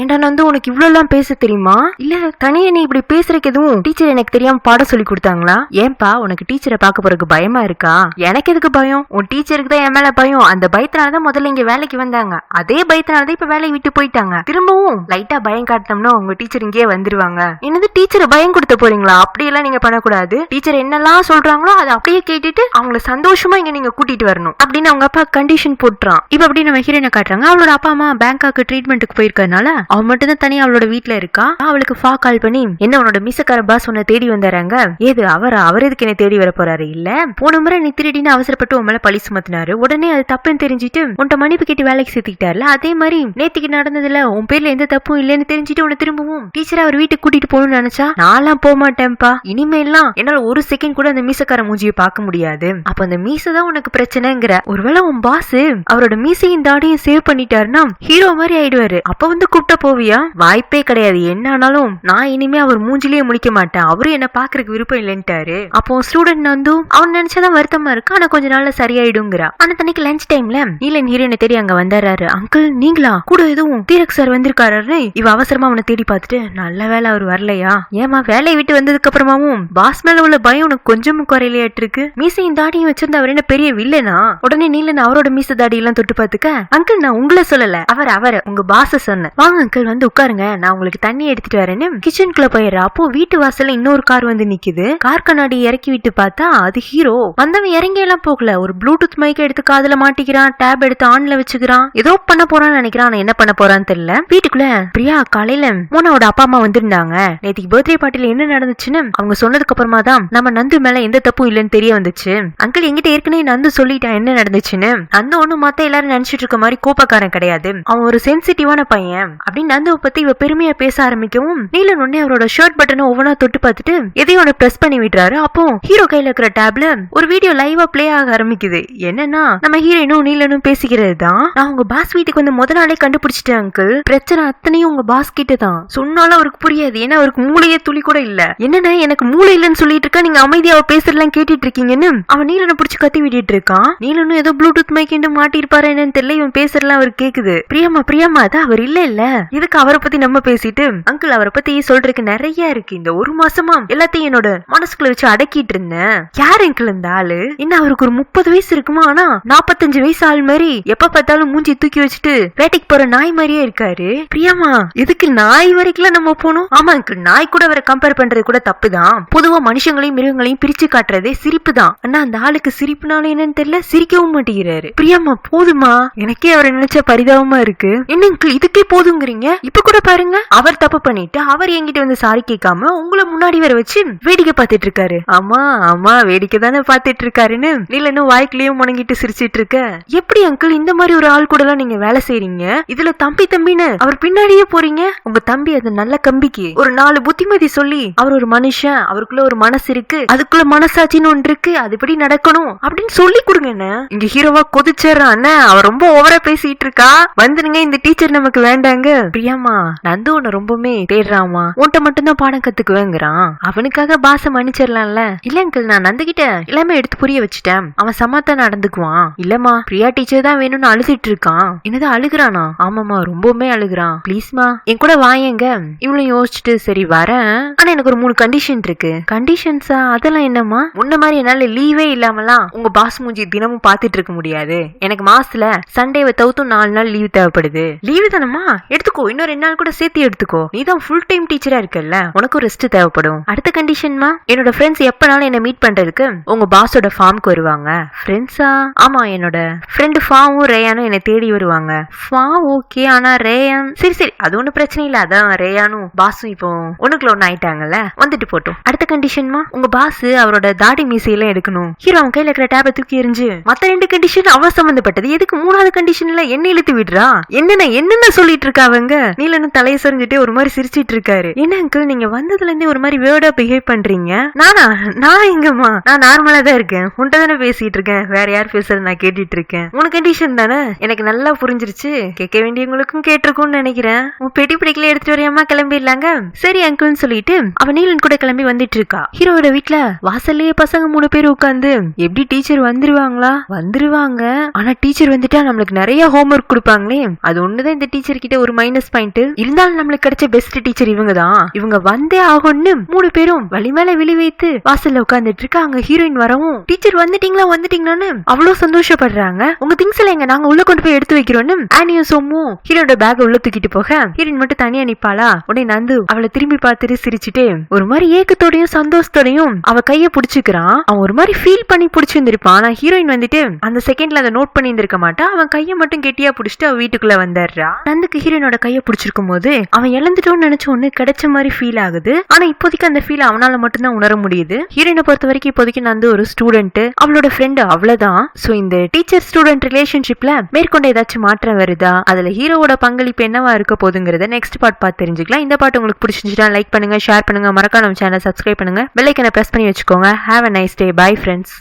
Speaker 1: ஏண்டா நந்து உனக்கு இவ்வளவு எல்லாம் பேச தெரியுமா, இல்ல தனியா நீ இப்படி பேசுறதுக்கு எதுவும் டீச்சர் எனக்கு தெரியாம பாடம் சொல்லி கொடுத்தாங்களா, ஏன்பா உனக்கு டீச்சரை பார்க்க போறதுக்கு பயமா இருக்கா, எனக்கு எதுக்கு பயம், உன் டீச்சருக்கு தான் என் மேல பயம், அந்த பயத்தினாலதான் முதல்ல இங்க வேலைக்கு வந்தாங்க, அதே பயத்தினாலதான் இப்ப வேலையை விட்டு போயிட்டாங்க, திரும்பவும் லைட்டா பயம் காட்டினோம்னா உங்க டீச்சர் இங்கேயே வந்துருவாங்க, என்னது டீச்சரை பயம் கொடுத்த போறீங்களா, அப்படி எல்லாம் நீங்க பண்ணக்கூடாது, டீச்சர் என்னெல்லாம் சொல்றாங்களோ அதை அப்படியே கேட்டுட்டு அவங்கள சந்தோஷமா இங்க நீங்க கூட்டிட்டு வரணும் அப்படின்னு அவங்க அப்பா கண்டிஷன் போட்டுறான். இப்ப அப்படி நம்ம ஹீரோனை காட்டுறாங்க, அவளோட அப்பா அம்மா பேங்காக்கு ட்ரீட்மெண்ட்டுக்கு போயிருக்கனால அவ மட்டும் தான் தனியா அவளோட வீட்டுல இருக்கா, அவளுக்கு கால் பண்ணி, என்ன உன்னோட மீசக்கார பாஸ் உன்னை தேடி வந்தாராங்க? ஏது அவர் எதுக்கு என்ன தேடி வர போறாரு? இல்ல போன முறை நீ திருடின்னு அவசரப்பட்டு உன் மேல பழி சுமத்தினாரு, உடனே அது தப்புன்னு தெரிஞ்சிட்டு உன்ட்ட மன்னிப்பு கேட்டு வேலைக்கு சேர்த்துக்கிட்டாருல, அதே மாதிரி நேத்திக்கு நடந்ததுல உன் பேர்ல எந்த தப்பும் இல்லன்னு தெரிஞ்சிட்டு உன்னை திரும்பவும் டீச்சர் அவர் வீட்டுக்கு கூட்டிட்டு போகணும்னு நினைச்சா நான்லாம் போக மாட்டேன்ப்பா. இனிமேலாம் என்னால ஒரு செகண்ட் கூட அந்த மீசக்கார மூஞ்சியை பார்க்க முடியாது. அப்ப அந்த மீசதான் உனக்கு பிரச்சனைங்கிற. ஒருவேளை உன் பாஸ் அவரோட மீசையும் தாடியும் சேவ் பண்ணிட்டாருன்னா ஹீரோ மாதிரி ஆயிடுவாரு. அப்ப கூப்பிட்ட போவியா? வாய்ப்பே கிடையாது. என்ன ஆனாலும் நான் இனிமே அவர் மூஞ்சிலேயே முடிக்க மாட்டேன், அவரு என்ன பாக்குறதுக்கு விருப்பம் இல்லன்ட்டாரு. அப்போ ஸ்டூடெண்ட் நந்து அவன் நினைச்சதான் வருத்தமா இருக்கு, ஆனா கொஞ்ச நாள்ல சரியாயிடுங்கிறா. ஆனா தனிக்கு லஞ்ச் டைம்ல நீலன் ஹீரோனை தேடி அங்க வந்தாரு. அங்கிள் நீங்களா? கூட எதுவும் தீரக் சார் வந்திருக்காரு. இவ அவசரமா அவனை தேடி பார்த்துட்டு, நல்ல வேலை அவர் வரலையா? ஏமா வேலையை விட்டு வந்ததுக்கு அப்புறமாவும் பாஸ் மேல உள்ள பயம் உனக்கு கொஞ்சமும் குறையிலையாட்டு இருக்கு. மீசையும் தாடியும் வச்சிருந்த அவர் என்ன பெரிய வில்லனா? உடனே நீலன் அவரோட மீச தாடி எல்லாம் தொட்டு பாத்துக்க, அங்கிள் நான் உங்களை சொல்லல, அவர் உங்க பாஸ சொன்னேன். வாங்க அங்கிள் வந்து உட்காருங்க, நான் உங்களுக்கு தண்ணி எடுத்துட்டு வரேன்னு கிச்சனுக்குள்ள போயிடுறா. அப்போ வீட்டு வாசல்ல இன்னொரு கார் வந்து நிக்குது. கார் கண்ணாடி இறக்கி விட்டு பார்த்தா அது ஹீரோ. வந்தவன் இறங்கி எல்லாம் போகல, ஒரு ப்ளூடூத் மைக் எடுத்து காதுல மாட்டிக்கிறான், டேப் எடுத்து ஆன்ல வச்சுக்கிறான், ஏதோ பண்ண போறான்னு நினைக்கிறான். ஆனா என்ன பண்ண போறான்னு தெரியல. வீட்டுக்குள்ள பிரியா காலையில மோனாவோட அப்பா அம்மா வந்திருந்தாங்க. நேத்திக்கு பர்த்டே பார்ட்டில என்ன நடந்துச்சுன்னு அவங்க சொன்னதுக்கு அப்புறமா தான் நம்ம நந்து மேல எந்த தப்பும் இல்லன்னு தெரிய வந்துச்சு. அங்கிள் என்கிட்ட ஏற்கனவே நந்து சொல்லிட்டான் என்ன நடந்துச்சுன்னு. நந்து ஒண்ணு மத்த எல்லாரும் நினைச்சிட்டு இருக்க மாதிரி கோபக்காரன் கிடையாது, அவன் ஒரு சென்சிட்டிவான பையன் அப்படின்னு நந்துவை பத்தி இவ பெருமையா பேச ஆரம்பிக்கவும் நீலன் உடனே அவரோட ஷர்ட் பட்டனை ஒவ்வொன்னா தொட்டு பார்த்துட்டு எதையும் ஒன்னு பிரஸ் பண்ணி விடுறாரு. அப்போ ஹீரோ கையில இருக்கிற டேப்ல ஒரு வீடியோ லைவா பிளே ஆக ஆரம்பிக்குது. என்னன்னா நம்ம ஹீரோயினும் நீலனும் பேசிக்கிறது தான். நான் உங்க பாஸ் வீட்டுக்கு வந்து முத நாளே கண்டுபிடிச்சிட்டேன் அங்கிள், பிரச்சனை அத்தனையும் உங்க பாஸ் கிட்ட தான். சொன்னாலும் அவருக்கு புரியாது, ஏன்னா அவருக்கு மூளையே துளி கூட இல்ல. என்னன்னா எனக்கு மூளை இல்லன்னு சொல்லிட்டு இருக்கா, நீங்க அமைதியா பேசுறதெல்லாம் கேட்டுட்டு இருக்கீங்கன்னு அவன் நீலனை பிடிச்சு கத்தி விட்டுட்டு இருக்கான். நீலனும் ஏதோ ப்ளூடூத் மைக் மாட்டி இருப்பாரு என்னன்னு தெரியல, இவன் பேசுறதுலாம் அவருக்கு கேக்குது. பிரியமா அதான் அவர் இல்ல இதுக்கு அவரை பத்தி நம்ம பேசிட்டு, அங்கிள் அவரை பத்தி சொல்றதுக்கு நிறைய இருக்கு, இந்த ஒரு மாசமா எல்லாத்தையும் என்னோட மனசுக்குள்ள வச்சு அடக்கிட்டு இருந்தேன். யார் அங்கிள் இந்த ஆளு? என்ன அவருக்கு ஒரு 30 வயசு இருக்குமா, ஆனா 45 வயசு ஆள் மாதிரி எப்ப பார்த்தாலும் மூஞ்சி தூக்கி வச்சுட்டு வேட்டைக்கு போற நாய் மாதிரியே இருக்காரு. பிரியமா எதுக்கு நாய் வரைக்கும் நம்ம போனோம்? ஆமா அங்கிள், நாய் கூட அவரை கம்பேர் பண்றது கூட தப்புதான். பொதுவா மனுஷங்களையும் மிருகங்களையும் பிரிச்சு காட்டுறதே சிரிப்பு தான். ஆனா அந்த ஆளுக்கு சிரிப்புனாலும் என்னன்னு தெரியல, சிரிக்கவும் மாட்டேங்கிறாரு. பிரியமா போதுமா, எனக்கே அவரை நினைச்ச பரிதாபமா இருக்கு. என்ன அங்கிள் இதுக்கே போதுங்கிறீங்க? இப்ப கூட பாருங்க, அவர் தப்பு பண்ணிட்டு அவர் என்கிட்ட வந்து சாரி கேட்காம உங்களை முன்னாடி வர வச்சு வேடிக்கை பார்த்துட்டு இருக்காரு. ஆமா வேடிக்கை தானே பார்த்துட்டு இருக்காருன்னு நீலனும் வாய்க்குலயும் முணங்கிட்டு சிரிச்சிட்டு இருக்க. எப்படி அங்கிள் இந்த மாதிரி ஒரு ஆள் கூட எல்லாம் நீங்க வேலை செய்றீங்க? இதுல தம்பின்னு அவர் பின்னாடியே போறீங்க. உங்க தம்பி அது நல்ல கம்பிக்கு ஒரு 4 புத்திமதி சொல்லி, அவர் ஒரு மனுஷன், அவருக்குள்ள ஒரு மனசு இருக்கு, அதுக்குள்ள மனசாட்சின்னு ஒன்று இருக்கு, அதுபடி நடக்கணும் அப்படின்னு சொல்லி கொடுங்க. இங்க ஹீரோவா கொதிச்சறான், அவர் ரொம்ப ஓவரா பேசிட்டு இருக்கா, வந்துருங்க இந்த டீச்சர் நமக்கு வேண்டாங்க. பிரியமா நந்து உன்னை ரொம்பவே தேடுறாமா, உன்ட்ட மட்டும்தான் பாடம் கத்துக்குவேங்கிறான். அவனுக்காக பாச மன்னிச்சிடலாம்ல. இல்ல அங்கிள் நான் நந்து கிட்ட எல்லாமே எடுத்து புரிய வச்சுட்டேன், அவன் சமாத்தா நடந்துக்குவான். இல்லமா பிரியா டீச்சர் தான் வேணும்னு அழுதுட்டு இருக்கான். என்னது அழுகுறானா? ஆமாமா ரொம்பவுமே அழுகுறான். பிளீஸ்மா என் கூட வாயங்க. இவ்வளவு யோசிச்சுட்டு சரி வரேன், ஆனா எனக்கு ஒரு 3 கண்டிஷன் இருக்கு. கண்டிஷன்ஸா? அதெல்லாம் என்னமா? முன்ன மாதிரி என்னால லீவே இல்லாமலாம் உங்க பாஸ் மூஞ்சி தினமும் பாத்துட்டு இருக்க முடியாது. எனக்கு மாசத்துல சண்டேவை தவிர்த்து 4 நாள் லீவ் தேவைப்படுது. லீவு தானமா, எடுத்துக்கோ, இன்னும் 2 நாள் கூட சேர்த்து எடுத்துக்கோ. நீ தான் ஃபுல் டைம் டீச்சரா இருக்கல்ல, உனக்கு ரெஸ்ட் தேவைப்படும். அடுத்த கண்டிஷன்மா, என்னோட ஃப்ரெண்ட்ஸ் எப்பனாலும் என்ன மீட் பண்றதுக்கு உங்க பாஸோட ஃபார்முக்கு வருவாங்க. ஃப்ரெண்ட்ஸா? ஆமா என்னோட ஃப்ரெண்டு ஃபாவும் ரேயானும் என்ன தேடி வருவாங்க. ஃபா ஓகே, ஆனா ரேயான் சரி அது ஒன்னும் பிரச்சனை இல்ல, அதான் ரேயானும் பாஸும் இப்போ ஒண்ணுக்குள்ள ஒண்ணு ஆயிட்டாங்கல்ல, வந்துட்டு போட்டோம். அடுத்த கண்டிஷன்மா, உங்க பாஸ் அவரோட தாடி மீசையெல்லாம் எடுக்கணும். ஹீரோ அவன் கையில இருக்கிற டேபை தூக்கி எறிஞ்சு மத்த 2 கண்டிஷன் அவ சம்பந்தப்பட்டது, எதுக்கு 3வது கண்டிஷன்ல என்ன இழுத்து விடுறா? என்னென்ன சொல்லிட்டு இருக்கா அவங்க? நீலனும் தலையை சொரிஞ்சுட்டு ஒரு மாதிரி சிரிச்சிட்டு இருக்காரு. என்ன அங்கிள் நீங்க வந்ததுல இருந்தே ஒரு மாதிரி வேர்டா பிஹேவ் பண்றீங்க? நான் எங்கம்மா, நான் நார்மலா தான் இருக்கேன், உன்ட்ட தானே பேசிட்டு இருக்கேன், வேற யார் பேசுறது நான் கேட்டுட்டு இருக்கேன். 3 கண்டிஷன் தானே, எனக்கு நல்லா புரிஞ்சிருச்சு, கேட்க வேண்டியவங்களுக்கும் கேட்டிருக்கும்னு நினைக்கிறேன். உன் பெட்டி பிடிக்கல எடுத்துட்டு வரையாமா கிளம்பிடலாங்க. சரி அங்கிள்னு சொல்லிட்டு அவன் நீலன் கூட கிளம்பி வந்துட்டு இருக்கா. ஹீரோட வீட்டுல வாசல்லையே பசங்க 3 பேர் உட்காந்து எப்படி டீச்சர் வந்துருவாங்க, ஆனா டீச்சர் வந்துட்டா நம்மளுக்கு நிறைய ஹோம்ஒர்க் கொடுப்பாங்களே, அது ஒண்ணுதான் இந்த டீச்சர் கிட்ட ஒரு மைனஸ் பாயிண்ட். இருந்தாலும் நம்மளுக்கு கிடைச்ச பெஸ்ட் டீச்சர் இவங்க தான், இவங்க வந்தே ஆகும்னு 3 பேரும் வழி மேல விழி வைத்து வாசல்ல உட்காந்துட்டு இருக்காங்க. ஹீரோயின் வரவும் டீச்சர் வந்துட்டீங்களான்னு அவ்வளவு சந்தோஷப்படுறாங்க. உங்க திங்ஸ் எல்லாம் எங்க நாங்க உள்ள கொண்டு போய் எடுத்து வைக்கிறோம்னு ஆனியும் சோமும் ஹீரோட பேக் உள்ள தூக்கிட்டு போக ஹீரோயின் மட்டும் தனியா நிப்பாளா. உடனே நந்து அவளை திரும்பி பார்த்துட்டு சிரிச்சுட்டு ஒரு மாதிரி ஏக்கத்தோடையும் சந்தோஷத்தோடையும் அவ கைய புடிச்சுக்கிறான். அவன் ஒரு மாதிரி ஃபீல் பண்ணி புடிச்சிருந்திருப்பான். ஆனா ஹீரோயின் வந்துட்டு அந்த செகண்ட்ல அதை நோட் பண்ணி இருந்திருக்க மாட்டான். அவன் கைய மட்டும் கெட்டியா புடிச்சிட்டு அவ வீட்டுக்குள்ள வந்துடுறா. நந்துக்கு ஹீரோயினோட கைய புடிச்சிருக்கும் போது அவன் இழந்துட்டோன்னு கிடைக்கணும்னு நினைச்ச ஒண்ணு கிடைச்ச மாதிரி ஃபீல் ஆகுது. ஆனா இப்போதைக்கு அந்த ஃபீல் அவனால மட்டும்தான் உணர முடியுது. ஹீரோயினை பொறுத்த வரைக்கும் இப்போதைக்கு நந்து ஒரு ஸ்டூடெண்ட், அவளோட ஃப்ரெண்டு, அவ்வளவுதான். சோ இந்த டீச்சர் ஸ்டூடெண்ட் ரிலேஷன்ஷிப்ல மேற்கொண்டு ஏதாச்சும் மாற்றம் வருதா, அதுல ஹீரோவோட பங்களிப்பு என்னவா இருக்க போகுதுங்கிறத நெக்ஸ்ட் பார்ட் பார்த்து தெரிஞ்சுக்கலாம். இந்த பாட்டு உங்களுக்கு பிடிச்சிருந்துச்சுன்னா லைக் பண்ணுங்க, ஷேர் பண்ணுங்க, மறக்காம நம்ம சேனல் சப்ஸ்கிரைப் பண்ணுங்க, பெல் ஐகானை பிரஸ் பண்ணி வச்சுக்கோங்க. Have a nice day. Bye friends.